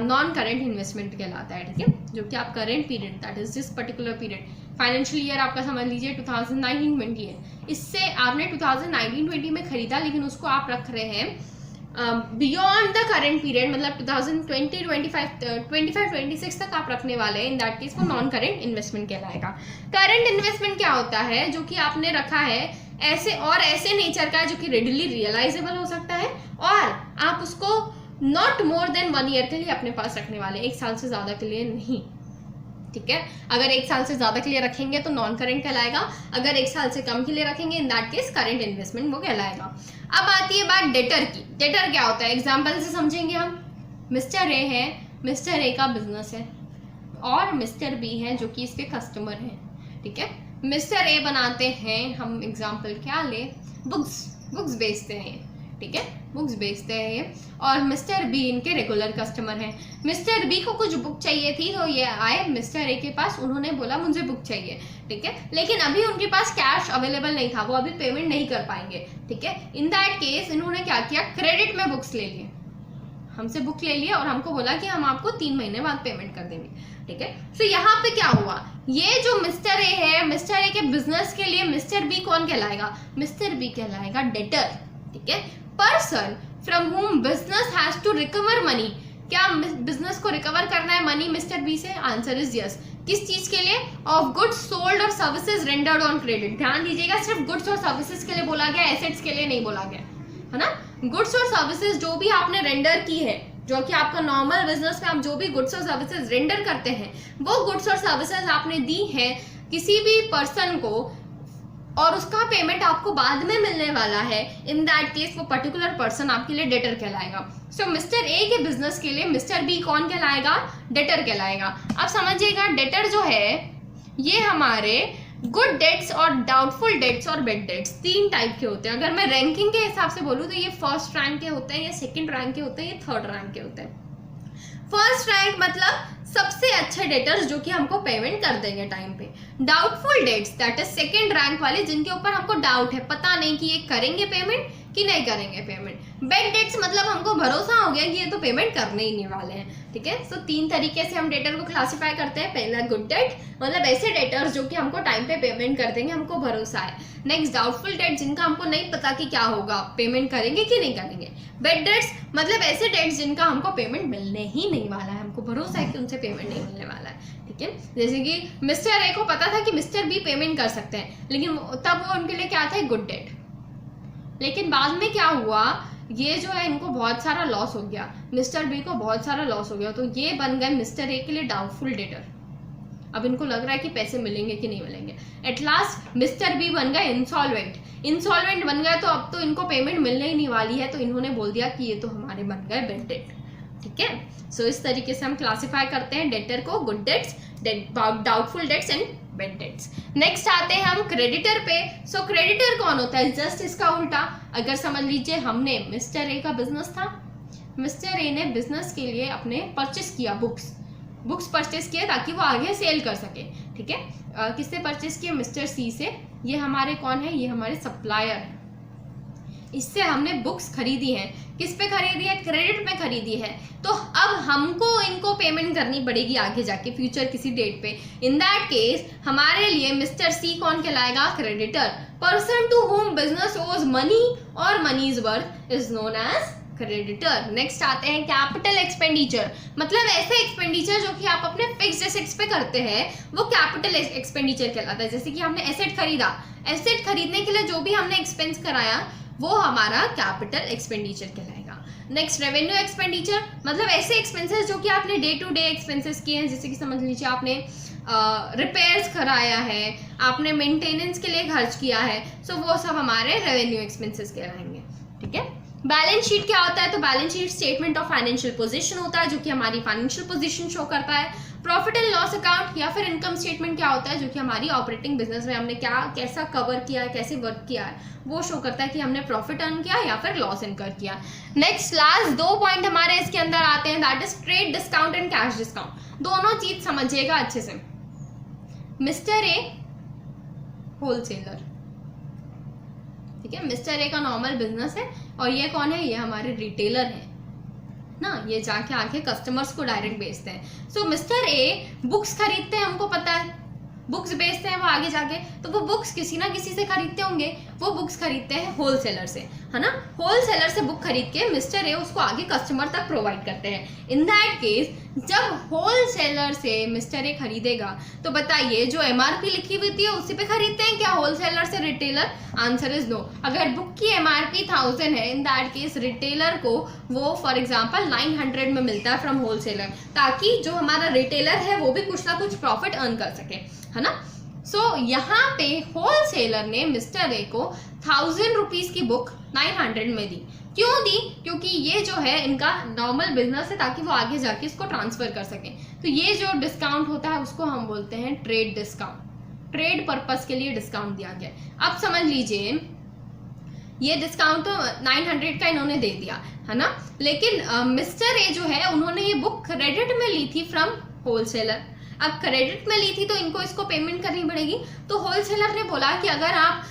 नॉन करंट इन्वेस्टमेंट कहलाता है। ठीक है, जो कि आप current period that is this particular period, financial year आपका समझ लीजिए 2019-20 है, इससे आपने 2019-20 में खरीदा लेकिन उसको आप रख रहे हैं बियॉन्ड द करेंट पीरियड, मतलब 2020, 25, 26 तक आप रखने वाले हैं, इन दैट केस वो नॉन करेंट इन्वेस्टमेंट कहलाएगा। करंट इन्वेस्टमेंट क्या होता है, जो कि आपने रखा है ऐसे नेचर का है जो कि रेडिली रियलाइजेबल हो सकता है, और आप उसको नॉट मोर देन 1 ईयर के लिए अपने पास रखने वाले, 1 साल से ज्यादा के लिए नहीं, ठीक है। अगर 1 साल से ज्यादा के लिए रखेंगे तो नॉन करेंट कहलाएगा, अगर 1 साल से कम के लिए रखेंगे इन दैट केस करेंट इन्वेस्टमेंट वो कहलाएगा। अब आती है बात डेटर की। डेटर क्या होता है, एग्जाम्पल से समझेंगे हम। मिस्टर ए है, मिस्टर ए का बिजनेस है और मिस्टर बी है जो कि इसके कस्टमर हैं, ठीक है। मिस्टर ए बनाते हैं, हम एग्जाम्पल क्या ले, बुक्स बेचते हैं, ठीक है, बुक्स बेचते हैं ये, और मिस्टर बी इनके रेगुलर कस्टमर हैं। मिस्टर बी को कुछ बुक चाहिए थी तो ये आए मिस्टर ए के पास, उन्होंने बोला मुझे बुक चाहिए, ठीक है, लेकिन अभी उनके पास कैश अवेलेबल नहीं था, वो अभी पेमेंट नहीं कर पाएंगे, ठीक है। इन दैट केस इन्होंने क्या किया, क्रेडिट में बुक्स ले लिए, हमसे बुक ले लिया और हमको बोला कि हम आपको 3 महीने बाद पेमेंट कर देंगे, ठीक है। तो यहाँ पे क्या हुआ, ये जो मिस्टर ए है, मिस्टर ए के बिजनेस के लिए मिस्टर बी कौन कहलाएगा, मिस्टर बी कहलाएगा डेटर, ठीक है। Person from whom business has to recover money, क्या बिजनेस को रिकवर करना है मनी मिस्टर बी से, आंसर इज यस। किस चीज के लिए, ऑफ गुड्स सोल्ड और सर्विसेज रेंडर्ड ऑन क्रेडिट। ध्यान दीजिएगा, सिर्फ गुड्स और सर्विसेज के लिए बोला गया, एसेट्स के लिए नहीं बोला गया, है ना। गुड्स और सर्विसेज जो भी आपने रेंडर की है, जो कि आपका नॉर्मल बिजनेस में आप जो भी गुड्स और सर्विसेज रेंडर करते हैं, वो गुड्स और सर्विसेज आपने दी है किसी भी पर्सन को और उसका पेमेंट आपको बाद में मिलने वाला है, इन दैट केस वो पर्टिकुलर पर्सन आपके लिए डेटर कहलाएगा। सो मिस्टर ए के बिजनेस के लिए मिस्टर बी कौन कहलाएगा, डेटर कहलाएगा। अब समझिएगा, डेटर जो है ये हमारे गुड डेट्स और डाउटफुल डेट्स और बैड डेट्स 3 टाइप के होते हैं। अगर मैं रैंकिंग के हिसाब से बोलूँ तो ये फर्स्ट रैंक के होते हैं, ये सेकंड रैंक के होते हैं, ये थर्ड रैंक के होते हैं। फर्स्ट रैंक मतलब सबसे अच्छे डेटर्स जो कि हमको पेमेंट कर देंगे टाइम पे। Doubtful debts that is second rank वाले, जिनके ऊपर हमको डाउट है, पता नहीं कि ये करेंगे पेमेंट कि नहीं करेंगे पेमेंट। बैड डेट्स मतलब हमको भरोसा हो गया कि ये तो पेमेंट करने ही नहीं वाले हैं, ठीक है। सो 3 तरीके से हम डेटर को क्लासिफाई करते हैं। पहला गुड डेट, मतलब ऐसे डेटर्स जो कि हमको टाइम पे पेमेंट कर देंगे, हमको भरोसा है। नेक्स्ट डाउटफुल डेट, जिनका हमको नहीं पता कि क्या होगा, पेमेंट करेंगे कि नहीं करेंगे। बैड डेट्स मतलब ऐसे डेट्स जिनका हमको पेमेंट मिलने ही नहीं वाला है, हमको भरोसा है कि उनसे पेमेंट नहीं मिलने वाला है, ठीक है। जैसे कि मिस्टर ए को पता था कि मिस्टर बी पेमेंट कर सकते हैं, लेकिन तब वो उनके लिए क्या था, गुड डेट। लेकिन बाद में क्या हुआ, ये जो है इनको बहुत सारा लॉस हो गया, मिस्टर बी को बहुत सारा लॉस हो गया, तो ये बन गए मिस्टर ए के लिए डाउटफुल डेटर। अब इनको लग रहा है कि पैसे मिलेंगे कि नहीं मिलेंगे। एट लास्ट मिस्टर बी बन गए इंसॉल्वेंट बन गए, तो अब तो इनको पेमेंट मिलने ही नहीं वाली है, तो इन्होंने बोल दिया कि ये तो हमारे बन गए बैड डेट, ठीक है। सो इस तरीके से हम क्लासिफाई करते हैं डेटर को, good debts, doubtful debts and bad debts. Next आते हैं हम क्रेडिटर पे। सो क्रेडिटर कौन होता है, जस्ट इसका उल्टा। अगर समझ लीजिए हमने मिस्टर ए का बिजनेस था, मिस्टर ए ने बिजनेस के लिए अपने परचेस किया, बुक्स परचेस किए ताकि वो आगे सेल कर सके, ठीक है। किससे परचेस किए, मिस्टर सी से। ये हमारे कौन है, ये हमारे सप्लायर है। इससे हमने बुक्स खरीदी है, किस पे खरीदी है, क्रेडिट में खरीदी है, तो अब हमको इनको पेमेंट करनी पड़ेगी आगे जाके फ्यूचर किसी डेट पे। इन दैट केस हमारे लिए मिस्टर सी कौन कहलाएगा, creditor. Person to whom business owes money और money's worth is known as creditor. Next आते हैं कैपिटल एक्सपेंडिचर, मतलब ऐसे एक्सपेंडिचर जो कि आप अपने फिक्स्ड एसेट्स पे करते हैं, वो कैपिटल एक्सपेंडिचर कहलाता है। जैसे कि हमने एसेट खरीदा, एसेट खरीदने के लिए जो भी हमने एक्सपेंस कराया वो हमारा कैपिटल एक्सपेंडिचर कहलाएगा। नेक्स्ट रेवेन्यू एक्सपेंडिचर, मतलब ऐसे एक्सपेंसेस जो कि आपने डे टू डे एक्सपेंसेस किए हैं, जैसे कि समझ लीजिए आपने रिपेयर्स कराया है, आपने मेंटेनेंस के लिए खर्च किया है, सो वो सब हमारे रेवेन्यू एक्सपेंसेस कहलाएंगे, ठीक है। बैलेंस शीट क्या होता है, तो balance sheet statement of financial position होता है, जो कि हमारी फाइनेंशियल पोजीशन शो करता है। प्रॉफिट एंड लॉस अकाउंट या फिर इनकम स्टेटमेंट क्या होता है, जो कि हमारी ऑपरेटिंग बिजनेस में हमने क्या कैसा कवर किया है, कैसे वर्क किया है, वो शो करता है कि हमने प्रॉफिट अर्न किया या फिर लॉस इनकर किया। नेक्स्ट लास्ट 2 पॉइंट हमारे इसके अंदर आते हैं, that is trade discount and cash discount. दोनों चीज समझिएगा अच्छे से। मिस्टर ए होलसेलर, ठीक है, मिस्टर ए का नॉर्मल बिजनेस है, और ये कौन है, ये हमारे रिटेलर है ना, ये जाके आके कस्टमर्स को डायरेक्ट बेचते हैं। सो मिस्टर ए बुक्स खरीदते हैं, हमको पता है, बुक्स बेचते हैं वो आगे जाके, तो वो बुक्स किसी ना किसी से खरीदते होंगे, वो बुक्स खरीदते हैं होलसेलर से, है ना। होलसेलर से बुक खरीद के मिस्टर ए उसको आगे कस्टमर तक प्रोवाइड करते हैं। इन दैट केस जब होलसेलर से मिस्टर ए खरीदेगा तो बताइए जो MRP लिखी हुई थी उसी पे खरीदते हैं क्या होलसेलर से रिटेलर? Answer is no. अगर बुक की MRP 1000 है, इन दैट केस रिटेलर को वो फॉर एग्जांपल 900 में मिलता है फ्रॉम होलसेलर, ताकि जो हमारा रिटेलर है वो भी कुछ ना कुछ प्रॉफिट अर्न कर सके, है ना। सो यहाँ पे होलसेलर ने मिस्टर ए को 1000 रुपीज की बुक 900 में दी। क्यों दी? क्योंकि ये जो है इनका नॉर्मल बिजनेस है, ताकि वो आगे जाके इसको ट्रांसफर कर सके। तो ये जो डिस्काउंट होता है उसको हम बोलते हैं ट्रेड डिस्काउंट। ट्रेड पर्पस के लिए डिस्काउंट दिया गया। अब समझ लीजिए ये डिस्काउंट तो 900 का इन्होंने दे दिया, है ना, लेकिन मिस्टर ए जो है उन्होंने ये बुक क्रेडिट में ली थी फ्रॉम होलसेलर। अब क्रेडिट में ली थी तो इनको इसको पेमेंट करनी पड़ेगी। तो होलसेलर ने बोला कि अगर आप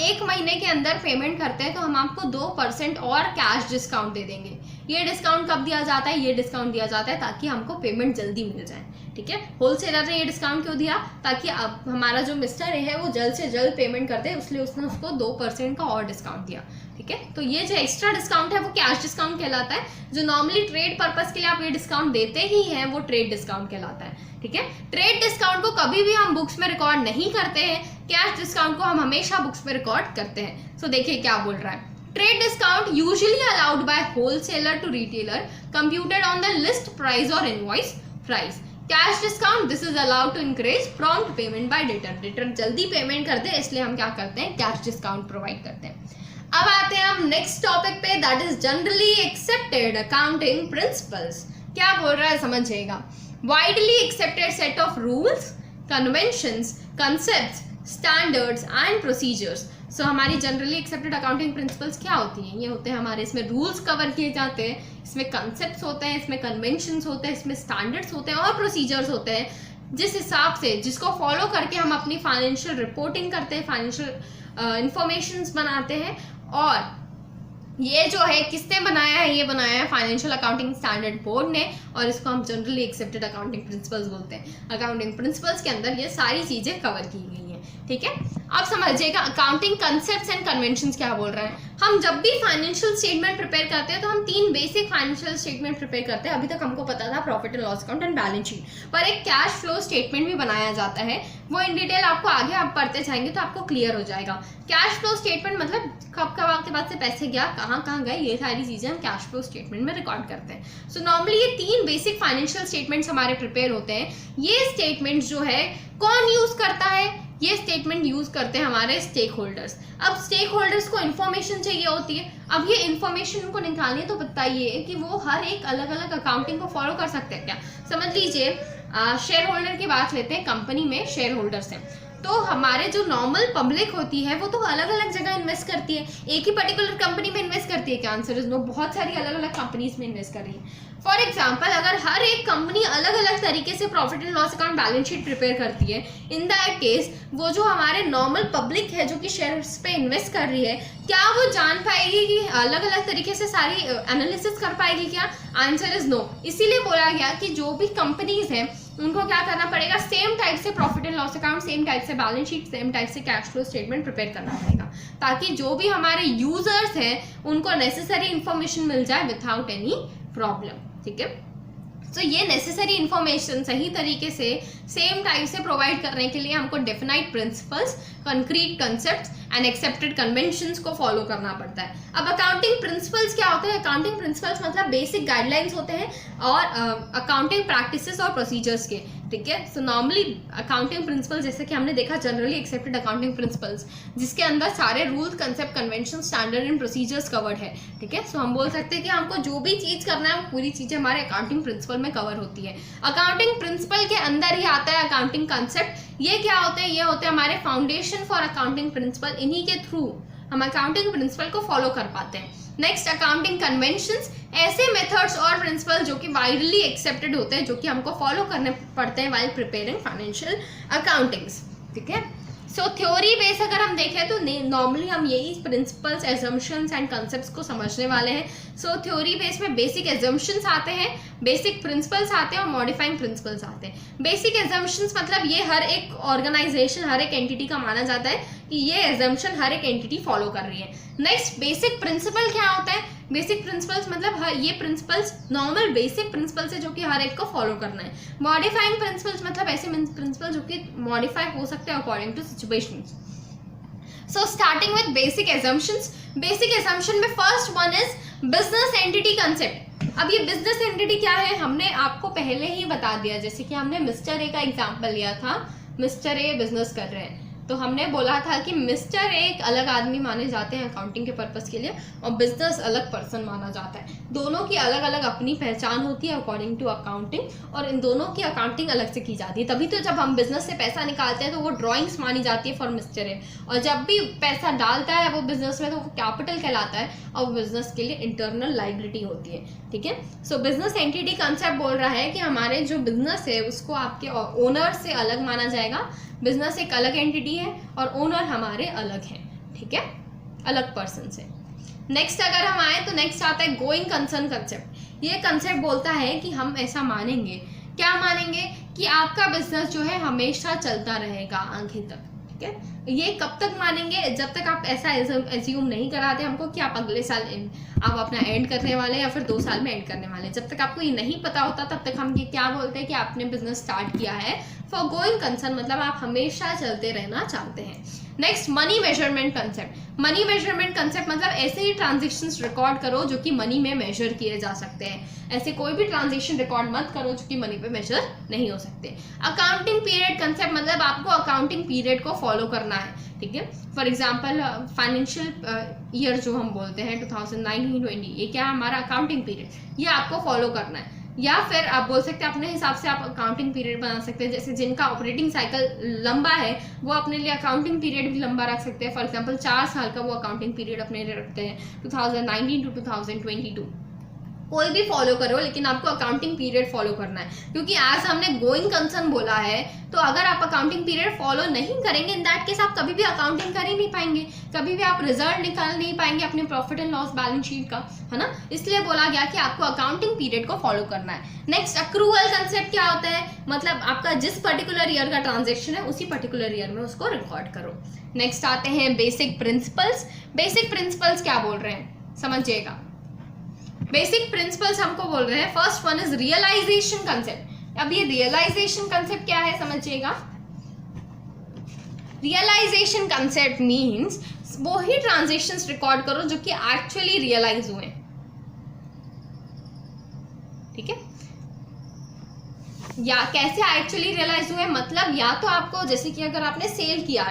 1 महीने के अंदर पेमेंट करते हैं तो हम आपको 2% और कैश डिस्काउंट दे देंगे। ये डिस्काउंट कब दिया जाता है? ये डिस्काउंट दिया जाता है ताकि हमको पेमेंट जल्दी मिल जाए, ठीक है। होलसेलर ने ये डिस्काउंट क्यों दिया? ताकि अब हमारा जो मिस्टर है वो जल्द से जल्द पेमेंट कर दे, इसलिए उसने उसको 2% का और डिस्काउंट दिया, ठीक है। तो ये जो एक्स्ट्रा डिस्काउंट है वो कैश डिस्काउंट कहलाता है। जो नॉर्मली ट्रेड पर्पस के लिए आप ये डिस्काउंट देते ही हैं वो ट्रेड डिस्काउंट कहलाता है, ठीक है। ट्रेड डिस्काउंट को कभी भी हम बुक्स में रिकॉर्ड नहीं करते हैं, कैश डिस्काउंट को हम हमेशा बुक्स में रिकॉर्ड करते हैं। सो देखिए क्या बोल रहा है। Trade discount usually allowed by wholesaler to retailer computed on the list price और invoice price. Cash discount this is allowed to encourage prompt payment by debtor. Debtor जल्दी पेमेंट कर दे इसलिए हम क्या करते हैं? कैश डिस्काउंट प्रोवाइड करते हैं। अब आते हैं हम नेक्स्ट टॉपिक पे, that is generally accepted accounting principles. क्या बोल रहा है समझिएगा। Widely accepted set of rules, conventions, concepts, standards and procedures. So हमारी जनरली एक्सेप्टेड अकाउंटिंग प्रिंसिपल्स क्या होती हैं? ये होते हैं हमारे, इसमें रूल्स कवर किए जाते हैं, इसमें कंसेप्ट्स होते हैं, इसमें कन्वेंशंस होते हैं, इसमें स्टैंडर्ड्स होते हैं और प्रोसीजर्स होते हैं, जिस हिसाब से जिसको फॉलो करके हम अपनी फाइनेंशियल रिपोर्टिंग करते हैं, फाइनेंशियल इंफॉर्मेशंस बनाते हैं। और ये जो है किसने बनाया है? ये बनाया है फाइनेंशियल अकाउंटिंग स्टैंडर्ड बोर्ड ने, और इसको हम जनरली एक्सेप्टेड अकाउंटिंग प्रिंसिपल्स बोलते हैं। अकाउंटिंग प्रिंसिपल्स के अंदर ये सारी चीजें कवर की गई हैं, ठीक है। अब समझिएगा अकाउंटिंग कंसेप्ट्स एंड कन्वेंशंस क्या बोल रहे हैं। हम जब भी फाइनेंशियल स्टेटमेंट प्रिपेयर करते हैं तो हम 3 बेसिक फाइनेंशियल स्टेटमेंट प्रिपेयर करते हैं। अभी तक हमको पता था profit and loss account and balance sheet, पर एक कैश फ्लो स्टेटमेंट भी बनाया जाता है। वो इन डिटेल आपको आगे आप पढ़ते जाएंगे तो आपको क्लियर हो जाएगा। कैश फ्लो स्टेटमेंट मतलब कब कब आपके पास से पैसे गया, कहाँ कहाँ गए, ये सारी चीजें हम कैश फ्लो स्टेटमेंट में रिकॉर्ड करते हैं। सो नॉर्मली ये 3 बेसिक फाइनेंशियल स्टेटमेंट्स हमारे प्रिपेयर होते हैं। ये स्टेटमेंट जो है कौन यूज करता है? ये स्टेटमेंट यूज करते हैं हमारे स्टेक होल्डर्स। अब स्टेक होल्डर्स को इन्फॉर्मेशन चाहिए होती है। अब ये इन्फॉर्मेशन उनको निकालनी है तो बताइए कि वो हर एक अलग अलग अकाउंटिंग को फॉलो कर सकते हैं क्या? समझ लीजिए शेयर होल्डर की बात लेते हैं। कंपनी में शेयर होल्डर्स हैं, तो हमारे जो नॉर्मल पब्लिक होती है वो तो अलग अलग जगह इन्वेस्ट करती है। एक ही पर्टिकुलर कंपनी में इन्वेस्ट करती है क्या? Answer is no. बहुत सारी अलग अलग कंपनीज में इन्वेस्ट कर रही है। फॉर एग्जाम्पल अगर हर एक कंपनी अलग अलग तरीके से profit and loss account balance sheet prepare करती है, इन दैट केस वो जो हमारे नॉर्मल पब्लिक है जो कि शेयर्स पे इन्वेस्ट कर रही है, क्या वो जान पाएगी कि अलग अलग तरीके से सारी एनालिसिस कर पाएगी क्या? Answer is no. इसीलिए बोला गया कि जो भी कंपनीज हैं उनको क्या करना पड़ेगा? सेम टाइप से profit and loss account, same type से बैलेंस शीट, सेम टाइप से कैश फ्लो स्टेटमेंट प्रिपेयर करना पड़ेगा, ताकि जो भी हमारे यूजर्स हैं उनको नेसेसरी इंफॉर्मेशन मिल जाए विदाउट एनी प्रॉब्लम, ठीक है। तो ये नेसेसरी इंफॉर्मेशन सही तरीके से सेम टाइप से प्रोवाइड करने के लिए हमको definite principles, concrete concepts and accepted conventions को फॉलो करना पड़ता है। अब अकाउंटिंग प्रिंसिपल्स क्या होते हैं? अकाउंटिंग प्रिंसिपल्स मतलब बेसिक गाइडलाइंस होते हैं और अकाउंटिंग प्रैक्टिसेस और प्रोसीजर्स के, ठीक है। सो नॉर्मली अकाउंटिंग प्रिंसिपल्स जैसे कि हमने देखा जनरली एक्सेप्टेड अकाउंटिंग प्रिंसिपल्स, जिसके अंदर सारे rules, concept, convention, standard and procedures covered है, ठीक है। सो हम बोल सकते हैं कि हमको जो भी चीज़ करना है वो पूरी चीज़ें हमारे अकाउंटिंग प्रिंसिपल में कवर होती है। अकाउंटिंग प्रिंसिपल के अंदर ही आता है अकाउंटिंग कंसेप्ट। ये क्या होते हैं? ये होते हैं हमारे फाउंडेशन फॉर अकाउंटिंग प्रिंसिपल। इन्हीं के थ्रू हम अकाउंटिंग प्रिंसिपल को फॉलो कर पाते हैं। नेक्स्ट अकाउंटिंग कन्वेंशंस, ऐसे मेथड्स और प्रिंसिपल जो कि वाइडली एक्सेप्टेड होते हैं, जो कि हमको फॉलो करने पड़ते हैं वाइल प्रिपेयरिंग फाइनेंशियल अकाउंटिंग्स, ठीक है। सो थ्योरी बेस अगर हम देखें तो नॉर्मली हम यही प्रिंसिपल्स, एजम्पशंस एंड कंसेप्ट्स को समझने वाले हैं. सो थ्योरी बेस में बेसिक एजम्पशंस आते हैं, बेसिक प्रिंसिपल्स आते हैं और मॉडिफाइंग प्रिंसिपल्स आते हैं. बेसिक एजम्पशंस मतलब ये हर एक ऑर्गेनाइजेशन, हर एक एंटिटी का माना जाता है कि ये एजम्पशन हर एक एंटिटी फॉलो कर रही है. नेक्स्ट बेसिक प्रिंसिपल क्या होता है? बेसिक प्रिंसिपल्स मतलब ये प्रिंसिपल्स नॉर्मल बेसिक प्रिंसिपल्स है जो कि हर एक को फॉलो करना है. मॉडिफाइंग प्रिंसिपल्स मतलब ऐसे प्रिंसिपल जो कि मॉडिफाई हो सकते हैं according to situations. So starting with basic assumptions. Basic assumption में first one is business entity concept. अब ये बिजनेस एंटिटी क्या है हमने आपको पहले ही बता दिया. जैसे कि हमने मिस्टर ए का एग्जांपल लिया था. मिस्टर ए बिजनेस कर रहे हैं तो हमने बोला था कि मिस्टर एक अलग आदमी माने जाते हैं अकाउंटिंग के पर्पस के लिए और बिजनेस अलग पर्सन माना जाता है. दोनों की अलग अलग अपनी पहचान होती है अकॉर्डिंग टू अकाउंटिंग और इन दोनों की अकाउंटिंग अलग से की जाती है. तभी तो जब हम बिजनेस से पैसा निकालते हैं तो वो ड्राइंग्स मानी जाती है फॉर मिस्टर ए, और जब भी पैसा डालता है वो बिजनेस में तो वो कैपिटल कहलाता है और बिजनेस के लिए इंटरनल लाइबिलिटी होती है. ठीक है. सो बिजनेस एंटिटी कंसेप्ट बोल रहा है कि हमारे जो बिजनेस है उसको आपके ओनर से अलग माना जाएगा. बिजनेस एक अलग एंटिटी है और ओनर हमारे अलग हैं. ठीक है, अलग पर्सन से. नेक्स्ट अगर हम आए तो नेक्स्ट आता है गोइंग कंसर्न कंसेप्ट. ये कंसेप्ट बोलता है कि हम ऐसा मानेंगे, क्या मानेंगे कि आपका बिजनेस जो है हमेशा चलता रहेगा आगे तक. ठीक है, ये कब तक मानेंगे? जब तक आप ऐसा एज्यूम नहीं कराते हमको कि आप अगले साल आप अपना एंड करने वाले हैं या फिर 2 साल में एंड करने वाले हैं. जब तक आपको ये नहीं पता होता तब तक हम ये क्या बोलते हैं कि आपने बिजनेस स्टार्ट किया है फॉर गोइंग कंसर्न, मतलब आप हमेशा चलते रहना चाहते हैं. Next money measurement concept. Money measurement concept मतलब ऐसे ही ट्रांजेक्शन्स रिकॉर्ड करो जो कि मनी में मेजर किए जा सकते हैं. ऐसे कोई भी ट्रांजेक्शन रिकॉर्ड मत करो जो कि मनी पे मेजर नहीं हो सकते. अकाउंटिंग पीरियड कंसेप्ट मतलब आपको अकाउंटिंग पीरियड को फॉलो करना है. ठीक है, फॉर एग्जाम्पल फाइनेंशियल ईयर जो हम बोलते हैं 2019-20, ये क्या है हमारा अकाउंटिंग पीरियड, ये आपको फॉलो करना है. या फिर आप बोल सकते हैं अपने हिसाब से आप अकाउंटिंग पीरियड बना सकते हैं. जैसे जिनका ऑपरेटिंग साइकिल लंबा है वो अपने लिए अकाउंटिंग पीरियड भी लंबा रख सकते हैं. फॉर एग्जांपल 4 साल का वो अकाउंटिंग पीरियड अपने लिए रखते हैं 2019 to 2022. कोई भी फॉलो करो लेकिन आपको अकाउंटिंग पीरियड फॉलो करना है, क्योंकि आज हमने गोइंग कंसर्न बोला है तो अगर आप अकाउंटिंग पीरियड फॉलो नहीं करेंगे इन दैट केस आप कभी भी अकाउंटिंग कर ही नहीं पाएंगे, कभी भी आप रिजल्ट निकाल नहीं पाएंगे अपने profit and loss balance sheet का, है ना. इसलिए बोला गया कि आपको अकाउंटिंग पीरियड को फॉलो करना है. नेक्स्ट अक्रूवल कंसेप्ट क्या होता है? मतलब आपका जिस पर्टिकुलर ईयर का ट्रांजेक्शन है उसी पर्टिकुलर ईयर में उसको रिकॉर्ड करो. नेक्स्ट आते हैं बेसिक प्रिंसिपल्स. बेसिक प्रिंसिपल्स क्या बोल रहे हैं समझिएगा. बेसिक प्रिंसिपल्स हमको बोल रहे हैं first one is realization concept. अब ये रियलाइजेशन कंसेप्ट क्या है समझिएगा. रियलाइजेशन कंसेप्ट मींस वो ही ट्रांजेक्शंस रिकॉर्ड करो जो कि एक्चुअली रियलाइज हुए. ठीक है, या कैसे एक्चुअली रियलाइज हुए मतलब या तो आपको जैसे कि अगर आपने सेल किया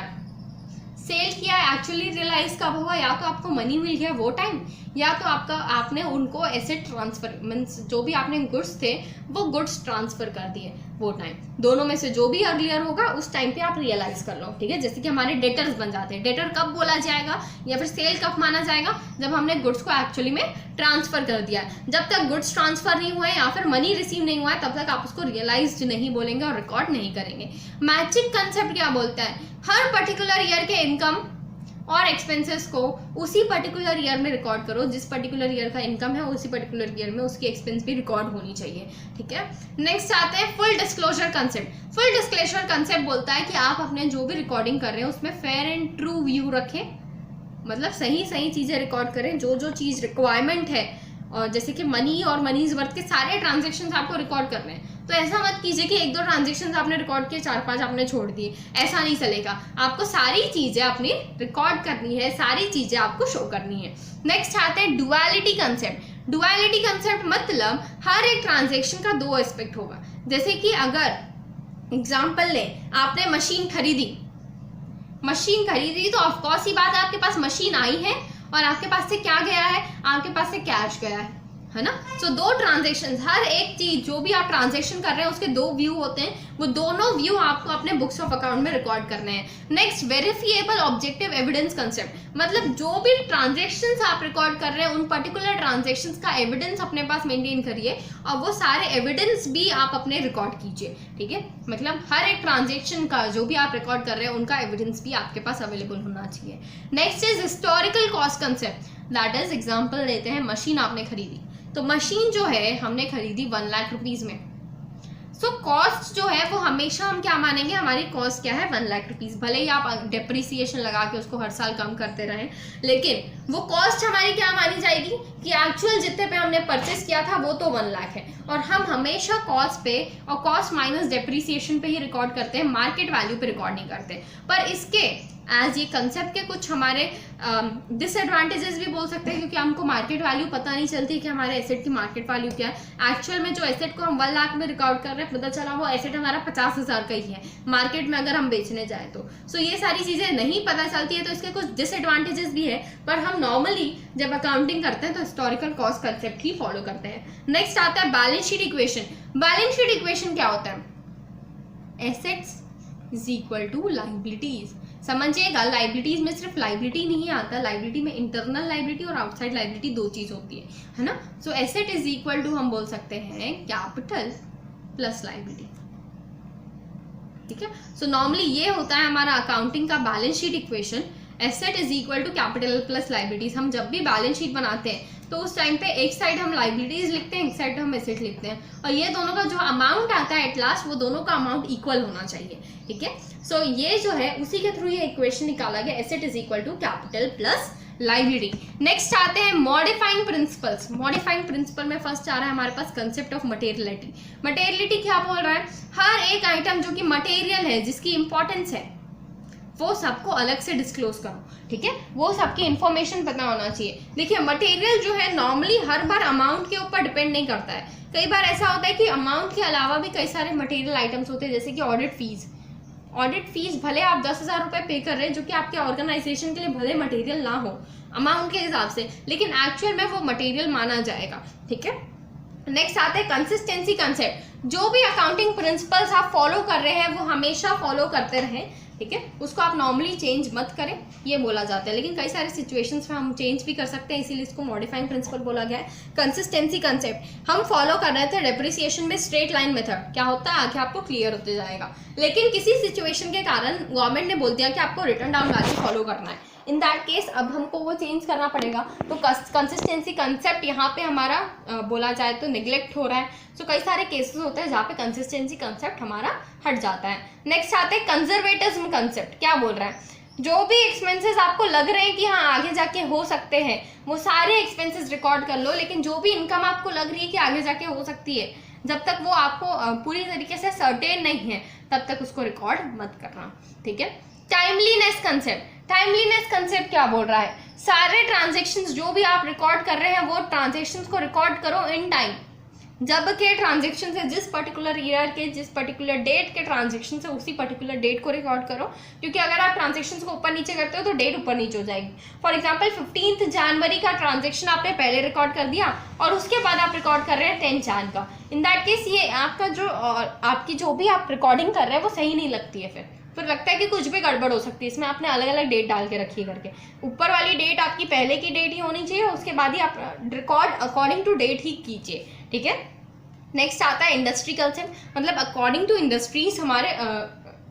एक्चुअली रियलाइज कब हुआ, या तो आपको मनी मिल गया वो टाइम, या तो आपने उनको एसेट ट्रांसफर मीन्स जो भी आपने गुड्स थे वो गुड्स ट्रांसफर कर दिए वो टाइम. दोनों में से जो भी अर्लियर होगा उस टाइम पे आप रियलाइज कर लो. ठीक है, जैसे कि हमारे डेटर्स बन जाते हैं. डेटर कब बोला जाएगा या फिर सेल कब माना जाएगा? जब हमने गुड्स को एक्चुअली में ट्रांसफर कर दिया. जब तक गुड्स ट्रांसफर नहीं हुआ है या फिर मनी रिसीव नहीं हुआ है तब तक आप उसको रियलाइज नहीं बोलेंगे और रिकॉर्ड नहीं करेंगे. मैचिंग कंसेप्ट क्या बोलता है? हर पर्टिकुलर ईयर के इनकम और एक्सपेंसेस को उसी पर्टिकुलर ईयर में रिकॉर्ड करो. जिस पर्टिकुलर ईयर का इनकम है उसी पर्टिकुलर ईयर में उसकी एक्सपेंस भी रिकॉर्ड होनी चाहिए. ठीक है, नेक्स्ट आते हैं full disclosure concept. Full disclosure concept बोलता है कि आप अपने जो भी रिकॉर्डिंग कर रहे हैं उसमें फेयर एंड ट्रू व्यू रखें, मतलब सही चीजें रिकॉर्ड करें. जो चीज रिक्वायरमेंट है और जैसे कि मनी और मनीज वर्थ के सारे ट्रांजेक्शन्स आपको रिकॉर्ड करने हैं. तो ऐसा मत कीजिए कि 1-2 ट्रांजेक्शन्स आपने रिकॉर्ड किए, 4-5 आपने छोड़ दिए. ऐसा नहीं चलेगा. आपको सारी चीजें अपनी रिकॉर्ड करनी है, सारी चीजें आपको शो करनी है. नेक्स्ट आते हैं डुअलिटी कंसेप्ट. डुअलिटी कंसेप्ट मतलब हर एक ट्रांजेक्शन का 2 एस्पेक्ट होगा. जैसे कि अगर एग्जाम्पल लें, आपने मशीन खरीदी तो ऑफकोर्स ही बात है आपके पास मशीन आई है और आपके पास से क्या गया है? आपके पास से कैश गया है. है ना। सो दो ट्रांजेक्शन, हर एक चीज जो भी आप ट्रांजेक्शन कर रहे हैं उसके दो व्यू होते हैं, वो दोनों व्यू आपको अपने बुक्स ऑफ अकाउंट में रिकॉर्ड करने हैं। Next, verifiable objective evidence concept, मतलब जो भी ट्रांजेक्शंस आप रिकॉर्ड कर रहे हैं उन पर्टिकुलर ट्रांजेक्शंस का एविडेंस अपने पास मेंटेन करिए और वो सारे एविडेंस भी आप अपने रिकॉर्ड कीजिए, ठीक है। मतलब हर एक ट्रांजेक्शन का जो भी आप रिकॉर्ड कर रहे हैं उनका एविडेंस भी आपके पास अवेलेबल होना चाहिए। Next is historical cost concept, that is example लेते हैं, मशीन आपने खरीदी, तो मशीन जो है हमने खरीदी 1 लाख रुपीज में। सो कॉस्ट जो है वो हमेशा हम क्या मानेंगे, हमारी कॉस्ट क्या है 1 लाख रुपीज, भले ही आप डेप्रिसिएशन लगा के उसको हर साल कम करते रहें, लेकिन वो कॉस्ट हमारी क्या मानी जाएगी कि एक्चुअल जितने पे हमने परचेस किया था वो तो 1 लाख है, और हम हमेशा कॉस्ट पे और कॉस्ट माइनस डेप्रिसिएशन पे ही रिकॉर्ड करते हैं, मार्केट वैल्यू पे रिकॉर्ड नहीं करते। पर इसके एज ये कंसेप्ट के कुछ हमारे डिसएडवांटेजेस भी बोल सकते हैं, क्योंकि हमको मार्केट वैल्यू पता नहीं चलती कि हमारे एसेट की मार्केट वैल्यू क्या है। एक्चुअल में जो एसेट को हम 1 लाख में रिकॉर्ड कर रहे हैं, पता चला वो एसेट हमारा 50,000 का ही है मार्केट में अगर हम बेचने जाए तो। सो ये सारी चीजें नहीं पता चलती है, तो इसके कुछ डिसएडवांटेजेस भी है, पर हम नॉर्मली जब अकाउंटिंग करते हैं तो हिस्टोरिकल कॉस्ट कंसेप्ट ही फॉलो करते हैं। नेक्स्ट आता है balance sheet equation. Balance sheet equation क्या होता है, assets is equal to liabilities. समझिएगा, लाइबिलिटीज में सिर्फ लाइबिलिटी नहीं आता, लाइबिलिटी में इंटरनल लाइबिलिटी और आउटसाइड लाइबिलिटी दो चीज होती है ना। So asset is equal to हम बोल सकते हैं कैपिटल प्लस लाइबिलिटी, ठीक है। सो नॉर्मली ये होता है हमारा अकाउंटिंग का balance sheet equation, asset is equal to capital plus liabilities. हम जब भी बैलेंस शीट बनाते हैं तो उस टाइम पे एक साइड हम लाइबिलिटीज लिखते हैं, एक साइड हम एसेट लिखते हैं, और ये दोनों का जो अमाउंट आता है एट लास्ट वो दोनों का अमाउंट इक्वल होना चाहिए, ठीक है। सो ये जो है उसी के थ्रू ये इक्वेशन निकाला गया, asset is equal to capital plus liability. Next आते हैं मॉडिफाइंग प्रिंसिपल्स। मॉडिफाइंग प्रिंसिपल में फर्स्ट आ रहा है हमारे पास कंसेप्ट ऑफ मटेरियलिटी। मटेरियलिटी क्या बोल रहा है, हर एक आइटम जो कि मटेरियल है, जिसकी इंपॉर्टेंस है, वो सबको अलग से डिस्क्लोज करो, ठीक है, वो सबकी इंफॉर्मेशन पता होना चाहिए। देखिए मटेरियल जो है नॉर्मली हर बार अमाउंट के ऊपर डिपेंड नहीं करता है, कई बार ऐसा होता है कि अमाउंट के अलावा भी कई सारे मटेरियल आइटम्स होते हैं, जैसे कि ऑडिट फीस। ऑडिट फीस भले आप 10,000 रुपये पे कर रहे हैं, जो कि आपके ऑर्गेनाइजेशन के लिए भले मटेरियल ना हो अमाउंट के हिसाब से, लेकिन एक्चुअल में वो मटेरियल माना जाएगा, ठीक है। नेक्स्ट आते हैं कंसिस्टेंसी कंसेप्ट। जो भी अकाउंटिंग प्रिंसिपल्स आप फॉलो कर रहे हैं वो हमेशा फॉलो करते रहें, ठीक है, उसको आप नॉर्मली चेंज मत करें, ये बोला जाता है। लेकिन कई सारे सिचुएशंस में हम चेंज भी कर सकते हैं, इसीलिए इसको मॉडिफाइंग प्रिंसिपल बोला गया है। कंसिस्टेंसी कंसेप्ट हम फॉलो कर रहे थे डेप्रिसिएशन में स्ट्रेट लाइन मेथड, क्या होता है आगे आपको क्लियर होते जाएगा, लेकिन किसी सिचुएशन के कारण गवर्नमेंट ने बोल दिया कि आपको रिटर्न डाउन वैल्यू फॉलो करना है। इन दैट केस अब हमको वो चेंज करना पड़ेगा, तो कंसिस्टेंसी कंसेप्ट यहाँ पे हमारा बोला जाए तो निगलेक्ट हो रहा है। सो कई सारे केसेस होते हैं जहाँ पे कंसिस्टेंसी कंसेप्ट हमारा हट जाता है। नेक्स्ट आते हैं कंजर्वेटिज्म कंसेप्ट। क्या बोल रहा है, जो भी एक्सपेंसेस आपको लग रहे हैं कि हाँ आगे जाके हो सकते हैं, वो सारे एक्सपेंसेस रिकॉर्ड कर लो, लेकिन जो भी इनकम आपको लग रही है कि आगे जाके हो सकती है, जब तक वो आपको पूरी तरीके से सर्टेन नहीं है तब तक उसको रिकॉर्ड मत करना, ठीक है। Timeliness concept. टाइमलीनेस कंसेप्ट क्या बोल रहा है, सारे ट्रांजेक्शन्स जो भी आप रिकॉर्ड कर रहे हैं वो ट्रांजेक्शन्स को रिकॉर्ड करो इन टाइम। जब के ट्रांजेक्शन है, जिस पर्टिकुलर ईयर के जिस पर्टिकुलर डेट के ट्रांजेक्शन है उसी पर्टिकुलर डेट को रिकॉर्ड करो, क्योंकि अगर आप ट्रांजेक्शन को ऊपर नीचे करते हो तो डेट ऊपर नीचे हो जाएगी। फॉर एग्जांपल 15 जनवरी का ट्रांजेक्शन आपने पहले रिकॉर्ड कर दिया और उसके बाद आप रिकॉर्ड कर रहे हैं 10 जन का, इन दैट केस ये आपका जो आपकी जो भी आप रिकॉर्डिंग कर रहे हैं वो सही नहीं लगती है, फिर लगता है कि कुछ भी गड़बड़ हो सकती है, इसमें आपने अलग अलग डेट डाल के रखी करके। ऊपर वाली डेट आपकी पहले की डेट ही होनी चाहिए, उसके बाद ही आप रिकॉर्ड अकॉर्डिंग टू डेट ही कीजिए, ठीक है। नेक्स्ट आता है इंडस्ट्री कंसेप्ट, मतलब अकॉर्डिंग टू इंडस्ट्रीज हमारे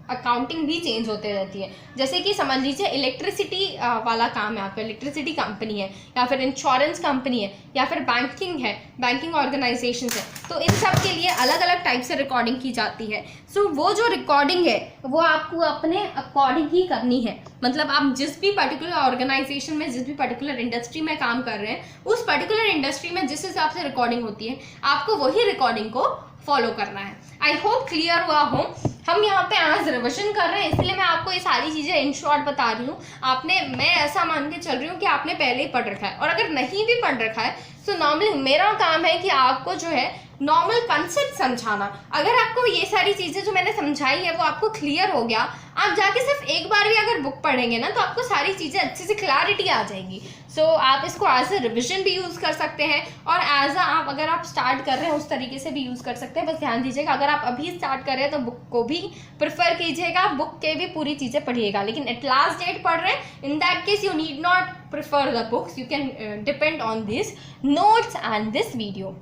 अकाउंटिंग भी चेंज होते रहती है। जैसे कि समझ लीजिए इलेक्ट्रिसिटी वाला काम है आपका, इलेक्ट्रिसिटी कंपनी है या फिर इंश्योरेंस कंपनी है या फिर बैंकिंग है, बैंकिंग ऑर्गेनाइजेशन है, तो इन सब के लिए अलग अलग टाइप से रिकॉर्डिंग की जाती है। सो वो जो रिकॉर्डिंग है वो आपको अपने अकॉर्डिंग ही करनी है, मतलब आप जिस भी पर्टिकुलर ऑर्गेनाइजेशन में जिस भी पर्टिकुलर इंडस्ट्री में काम कर रहे हैं उस पर्टिकुलर इंडस्ट्री में जिस हिसाब से रिकॉर्डिंग होती है आपको वही रिकॉर्डिंग को फॉलो करना है। आई होप क्लियर हुआ हो। हम यहाँ पे आज रिविजन कर रहे हैं, इसलिए मैं आपको ये सारी चीज़ें इन शॉर्ट बता रही हूँ। मैं ऐसा मान के चल रही हूँ कि आपने पहले ही पढ़ रखा है, और अगर नहीं भी पढ़ रखा है सो नॉर्मली मेरा काम है कि आपको जो है नॉर्मल कंसेप्ट समझाना। अगर आपको ये सारी चीज़ें जो मैंने समझाई है वो आपको क्लियर हो गया, आप जाके सिर्फ एक बार भी अगर बुक पढ़ेंगे ना तो आपको सारी चीज़ें अच्छे से क्लैरिटी आ जाएंगी। सो आप इसको एज अ रिविजन भी यूज़ कर सकते हैं और एज अ आप अगर आप स्टार्ट कर रहे हैं उस तरीके से भी यूज़ कर सकते हैं। बस ध्यान दीजिएगा, अगर आप अभी स्टार्ट कर रहे हैं तो बुक को भी प्रेफर कीजिएगा, बुक के भी पूरी चीज़ें पढ़िएगा। लेकिन एट लास्ट डेट पढ़ रहे हैं, in that case you need not prefer the books, you can depend on this notes and this video.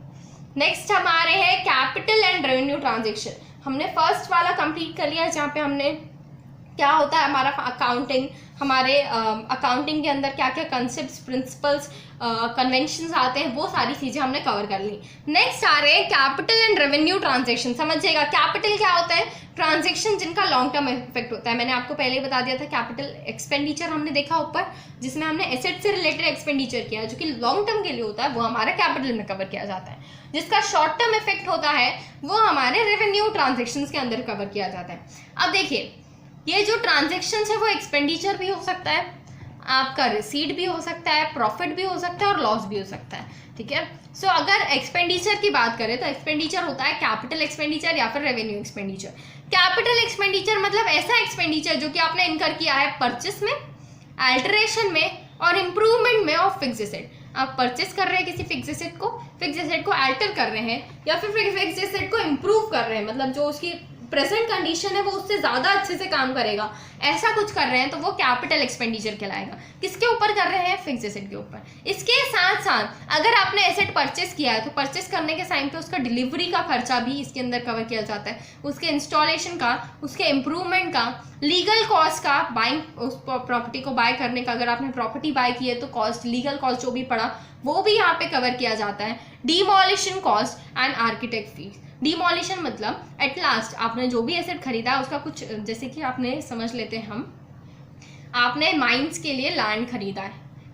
Next हमारे हैं कैपिटल एंड रेवेन्यू ट्रांजेक्शन। हमने फर्स्ट वाला कंप्लीट कर लिया जहाँ पे हमने क्या होता है हमारा अकाउंटिंग, हमारे अकाउंटिंग के अंदर क्या क्या कंसेप्ट्स, प्रिंसिपल्स, कन्वेंशंस आते हैं, वो सारी चीज़ें हमने कवर कर ली। नेक्स्ट आ रहे हैं कैपिटल एंड रेवेन्यू ट्रांजेक्शन। समझिएगा कैपिटल क्या होता है, ट्रांजेक्शन जिनका लॉन्ग टर्म इफेक्ट होता है। मैंने आपको पहले ही बता दिया था कैपिटल एक्सपेंडिचर हमने देखा ऊपर, जिसमें हमने एसेट से रिलेटेड एक्सपेंडिचर किया जो कि लॉन्ग टर्म के लिए होता है, वो हमारे कैपिटल में कवर किया जाता है। जिसका शॉर्ट टर्म इफेक्ट होता है वो हमारे रेवेन्यू ट्रांजेक्शन्स के अंदर कवर किया जाता है। अब देखिए, ये जो ट्रांजेक्शन्स है वो एक्सपेंडिचर भी हो सकता है, आपका रिसीट भी हो सकता है, प्रॉफिट भी हो सकता है और लॉस भी हो सकता है, ठीक है। सो अगर एक्सपेंडिचर की बात करें तो एक्सपेंडिचर होता है कैपिटल एक्सपेंडिचर या फिर रेवेन्यू एक्सपेंडिचर। कैपिटल एक्सपेंडिचर मतलब ऐसा एक्सपेंडिचर जो कि आपने इनकर किया है परचेस में, अल्टरेशन में और इम्प्रूवमेंट में ऑफ फिक्स एसेट। आप परचेस कर रहे हैं किसी फिक्स एसेट को अल्टर कर रहे हैं या फिर फिक्स एसेट को इम्प्रूव कर रहे हैं, मतलब जो उसकी प्रेजेंट कंडीशन है वो उससे ज़्यादा अच्छे से काम करेगा, ऐसा कुछ कर रहे हैं तो वो कैपिटल एक्सपेंडिचर कहलाएगा। किसके ऊपर कर रहे हैं, फिक्स एसेट के ऊपर। इसके साथ साथ अगर आपने एसेट परचेस किया है तो परचेस करने के टाइम पे उसका डिलीवरी का खर्चा भी इसके अंदर कवर किया जाता है, उसके इंस्टॉलेशन का, उसके इम्प्रूवमेंट का, लीगल कॉस्ट का, बाइंग उस प्रॉपर्टी को बाय करने का, अगर आपने प्रॉपर्टी बाय की है तो कॉस्ट, लीगल कॉस्ट जो भी पड़ा वो भी यहाँ पे कवर किया जाता है। Demolition cost and architect fees. Demolition मतलब एट लास्ट आपने जो भी एसेट खरीदा है उसका कुछ, जैसे कि आपने समझ लेते हैं आपने माइंस के लिए लैंड खरीदा है,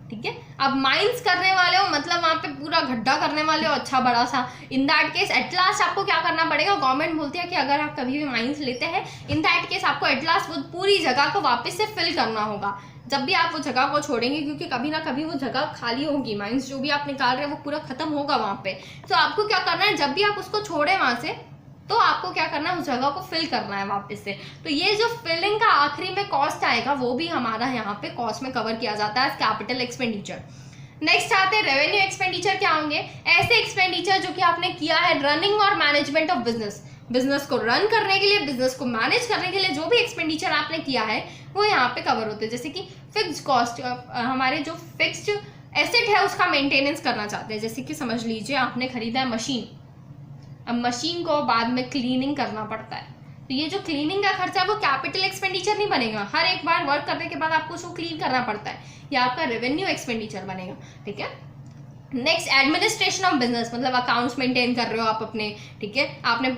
ठीक है। अब माइंस करने वाले हो मतलब वहाँ पे पूरा गड्ढा करने वाले हो अच्छा बड़ा सा, इन दैट केस एट लास्ट आपको क्या करना पड़ेगा, गवर्नमेंट बोलती है कि अगर आप कभी भी माइंस लेते हैं इन दैट केस आपको एट लास्ट वो पूरी जगह को वापस से फिल करना होगा जब भी आप वो जगह को छोड़ेंगे, क्योंकि कभी ना कभी वो जगह खाली होगी, माइंस जो भी आप निकाल रहे हैं वो पूरा खत्म होगा वहाँ पे। तो आपको क्या करना है, जब भी आप उसको छोड़े वहाँ से तो आपको क्या करना है, उस जगह को फिल करना है वापस से। तो ये जो फिलिंग का आखिरी में कॉस्ट आएगा वो भी हमारा यहाँ पे कॉस्ट में कवर किया जाता है कैपिटल एक्सपेंडिचर। नेक्स्ट आते हैं रेवेन्यू एक्सपेंडिचर। क्या होंगे, ऐसे एक्सपेंडिचर जो कि आपने किया है रनिंग और मैनेजमेंट ऑफ बिजनेस, बिजनेस को रन करने के लिए, बिजनेस को मैनेज करने के लिए जो भी एक्सपेंडिचर आपने किया है वो यहाँ पे कवर होते हैं। जैसे कि फिक्स कॉस्ट, हमारे जो फिक्स्ड एसेट है उसका मेंटेनेंस करना चाहते हैं। जैसे कि समझ लीजिए आपने खरीदा है मशीन, अब मशीन को बाद में क्लीनिंग करना पड़ता है, तो ये जो क्लीनिंग का खर्चा है वो कैपिटल एक्सपेंडिचर नहीं बनेगा, हर एक बार वर्क करने के बाद आपको उसको क्लीन करना पड़ता है, ये आपका रेवेन्यू एक्सपेंडिचर बनेगा, ठीक है। नेक्स्ट एडमिनिस्ट्रेशन ऑफ बिजनेस, मतलब अकाउंट्स मेंटेन कर रहे हो आप अपने, ठीक है, आपने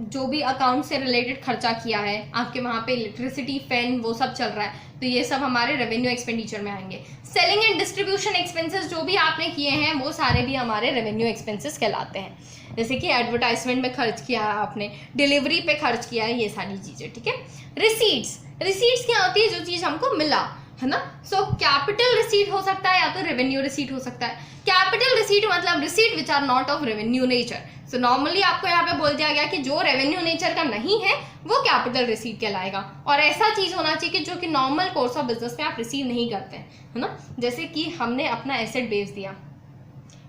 जो भी अकाउंट से रिलेटेड खर्चा किया है, आपके वहाँ पे इलेक्ट्रिसिटी, फैन वो सब चल रहा है, तो ये सब हमारे रेवेन्यू एक्सपेंडिचर में आएंगे। सेलिंग एंड डिस्ट्रीब्यूशन एक्सपेंसेस जो भी आपने किए हैं वो सारे भी हमारे रेवेन्यू एक्सपेंसेस कहलाते हैं। जैसे कि एडवर्टाइजमेंट में खर्च किया है आपने, डिलीवरी पे खर्च किया है, ये सारी चीज़ें, ठीक है। रिसीट्स क्या होती है, जो चीज़ हमको मिला है ना। सो कैपिटल रिसीट हो सकता है या तो रेवेन्यू रिसीट हो सकता है। कैपिटल रिसीट मतलब receipt which are not of revenue nature. So normally आपको यहाँ पे बोल दिया गया कि जो रेवेन्यू नेचर का नहीं है वो कैपिटल रिसीट कहलाएगा, और ऐसा चीज होना चाहिए कि जो कि नॉर्मल कोर्स ऑफ बिजनेस में आप रिसीव नहीं करते हैं, है ना। जैसे कि हमने अपना एसेट बेच दिया,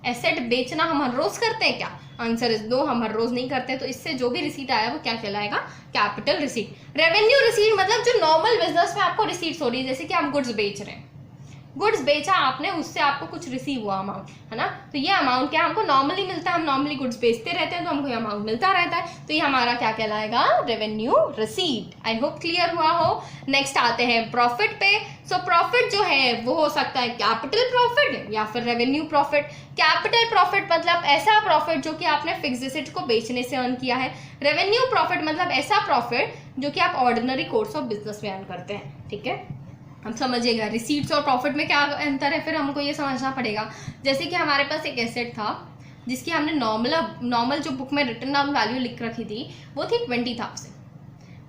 एसेट बेचना हम हर रोज करते हैं क्या, आंसर इज नो, हम हर रोज नहीं करते, तो इससे जो भी रिसीट आया वो क्या कहलाएगा, कैपिटल रिसीट। रेवेन्यू रिसीट मतलब जो नॉर्मल बिजनेस में आपको रिसीट्स हो रही है, जैसे कि आप गुड्स बेच रहे हैं, गुड्स बेचा आपने, उससे आपको कुछ रिसीव हुआ अमाउंट, है ना, तो ये अमाउंट क्या हमको नॉर्मली मिलता है, हम नॉर्मली गुड्स बेचते रहते हैं तो हमको ये अमाउंट मिलता रहता है, तो ये हमारा क्या कहलाएगा, revenue receipt. I hope clear हुआ हो। नेक्स्ट आते हैं प्रॉफिट पे। सो प्रॉफिट जो है वो हो सकता है कैपिटल प्रॉफिट या फिर रेवेन्यू प्रॉफिट। कैपिटल प्रॉफिट मतलब ऐसा प्रॉफिट जो कि आपने फिक्स एसेट को बेचने से अर्न किया है। रेवेन्यू प्रॉफिट मतलब ऐसा प्रॉफिट जो कि आप ऑर्डिनरी कोर्स ऑफ बिजनेस में अर्न करते हैं, ठीक है। हम समझिएगा रिसीट्स और प्रॉफिट में क्या अंतर है, फिर हमको ये समझना पड़ेगा। जैसे कि हमारे पास एक एसेट था जिसकी हमने नॉर्मल जो बुक में रिटर्न डाउन वैल्यू लिख रखी थी वो थी 20,000,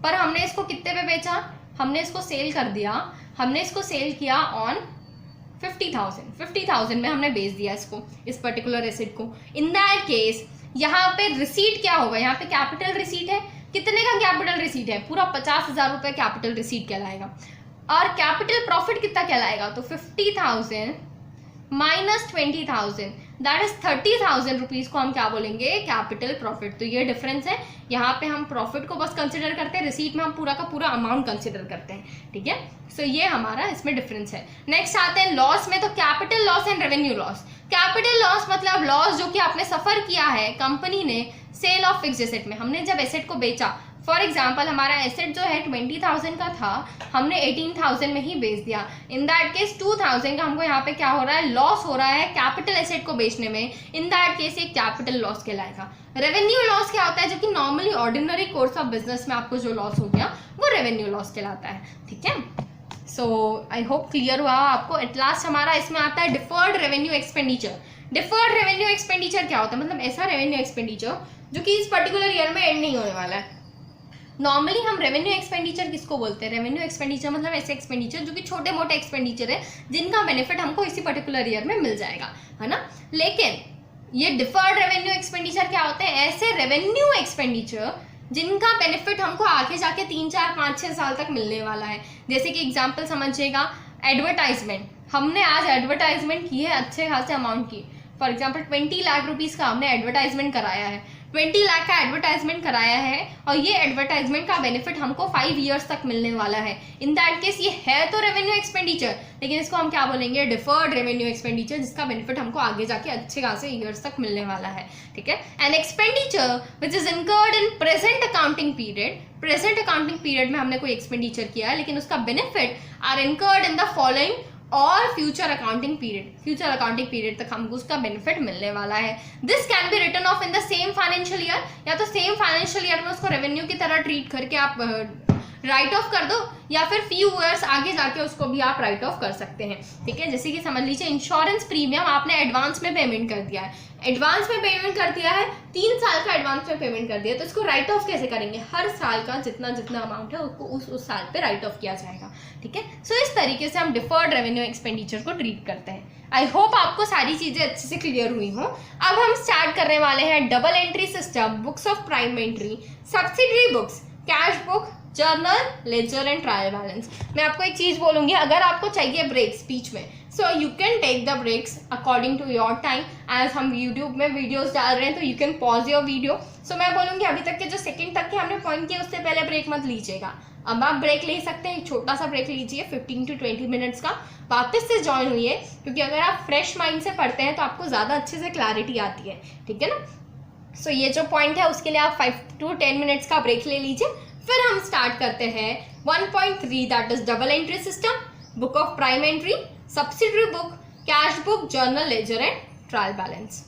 पर हमने इसको कितने पे बेचा, हमने इसको सेल कर दिया, हमने इसको सेल किया ऑन 50,000 में हमने बेच दिया इसको, इस पर्टिकुलर एसेट को। इन दैट केस यहाँ पे रिसीट क्या होगा, यहाँ पे कैपिटल रिसीट है, कितने का कैपिटल रिसीट है, पूरा 50,000 रुपये कैपिटल रिसीट कहलाएगा। और कैपिटल प्रॉफिट कितना कहलाएगा, तो 50,000 माइनस 20,000 दैट इज 30,000 रुपीज को हम क्या बोलेंगे, कैपिटल प्रॉफिट। तो ये डिफरेंस है, यहाँ पे हम प्रॉफिट को बस कंसिडर करते हैं, रिसीट में हम पूरा का पूरा अमाउंट कंसिडर करते हैं, ठीक है। सो ये हमारा इसमें डिफरेंस है। नेक्स्ट आते हैं लॉस में, तो capital loss and revenue loss. Capital loss मतलब लॉस जो कि आपने सफर किया है कंपनी ने सेल ऑफ फिक्स्ड एसेट में, हमने जब एसेट को बेचा। फॉर एग्जाम्पल हमारा एसेट जो है 20,000 का था, हमने 18,000 में ही बेच दिया। इन दैट केस 2,000 का हमको यहाँ पे क्या हो रहा है, लॉस हो रहा है कैपिटल एसेट को बेचने में। इन दैट केस एक कैपिटल लॉस कहलाएगा। रेवेन्यू लॉस क्या होता है, जो कि normally ordinary course of business में आपको जो लॉस हो गया वो रेवेन्यू लॉस कहलाता है, ठीक है। सो आई होप क्लियर हुआ आपको। एट लास्ट हमारा इसमें आता है deferred revenue expenditure. Deferred revenue expenditure क्या होता है, मतलब ऐसा रेवेन्यू एक्सपेंडिचर जो कि इस पर्टिकुलर ईयर में एंड नहीं होने वाला है। नॉर्मली हम रेवेन्यू एक्सपेंडिचर किसको बोलते हैं, रेवेन्यू एक्सपेंडिचर मतलब ऐसे एक्सपेंडिचर जो कि छोटे मोटे एक्सपेंडिचर है जिनका बेनिफिट हमको इसी पर्टिकुलर ईयर में मिल जाएगा, है ना। लेकिन ये डिफर्ड रेवेन्यू एक्सपेंडिचर क्या होते हैं, ऐसे रेवेन्यू एक्सपेंडिचर जिनका बेनिफिट हमको आगे जाके 3, 4, 5, 6 साल तक मिलने वाला है। जैसे कि एग्जाम्पल समझिएगा, एडवर्टाइजमेंट, हमने आज एडवर्टाइजमेंट की है अच्छे खासे अमाउंट की। फॉर एग्जाम्पल 20 लाख रुपीज़ का हमने एडवर्टाइजमेंट कराया है, 20 लाख का एडवर्टाइजमेंट कराया है, और ये एडवर्टाइजमेंट का बेनिफिट हमको 5 ईयर्स तक मिलने वाला है। इन दैट केस ये है तो रेवेन्यू एक्सपेंडिचर, लेकिन इसको हम क्या बोलेंगे, डिफर्ड रेवेन्यू एक्सपेंडिचर, जिसका बेनिफिट हमको आगे जाके अच्छे खासे ईयर्स तक मिलने वाला है, ठीक है। An expenditure which is incurred in present accounting period, present accounting period में हमने कोई एक्सपेंडिचर किया है, लेकिन उसका benefit are incurred in the following और future accounting period, future accounting period तक हमको उसका बेनिफिट मिलने वाला है। This can be written off in the same financial year, या तो सेम फाइनेंशियल ईयर में उसको रेवेन्यू की तरह ट्रीट करके आप राइट ऑफ कर दो, या फिर फ्यू ईयर्स आगे जाके उसको भी आप राइट ऑफ कर सकते हैं, ठीक है। जैसे कि समझ लीजिए इंश्योरेंस प्रीमियम आपने एडवांस में पेमेंट कर दिया है, एडवांस में पेमेंट कर दिया है, 3 साल का एडवांस में पेमेंट कर दिया, तो इसको राइट ऑफ कैसे करेंगे, हर साल का जितना जितना अमाउंट है उसको उस साल पे राइट ऑफ किया जाएगा, ठीक है। सो इस तरीके से हम डिफर्ड रेवेन्यू एक्सपेंडिचर को ट्रीट करते हैं। आई होप आपको सारी चीजें अच्छे से क्लियर हुई हो। अब हम स्टार्ट करने वाले हैं double entry system, books of prime entry, subsidiary books, cash book, journal, ledger and trial balance. मैं आपको एक चीज बोलूंगी, अगर आपको चाहिए ब्रेक स्पीच में, so you can take the breaks according to your time. As हम यूट्यूब में वीडियोस डाल रहे हैं तो you can pause your video. So मैं बोलूंगी अभी तक के जो सेकंड तक के हमने पॉइंट किए उससे पहले ब्रेक मत लीजिएगा। अब आप ब्रेक ले सकते हैं, एक छोटा सा ब्रेक लीजिए 15 to 20 मिनट्स का, वापस से ज्वाइन हुई है, क्योंकि अगर आप फ्रेश माइंड से पढ़ते हैं तो आपको ज़्यादा अच्छे से क्लैरिटी आती है, ठीक है ना। सो ये जो पॉइंट है उसके लिए आप 5 to 10 मिनट्स का ब्रेक ले लीजिए। फिर हम स्टार्ट करते हैं 1.3 that is double entry system, book of prime entry, subsidiary book, cash book, journal, ledger and trial balance.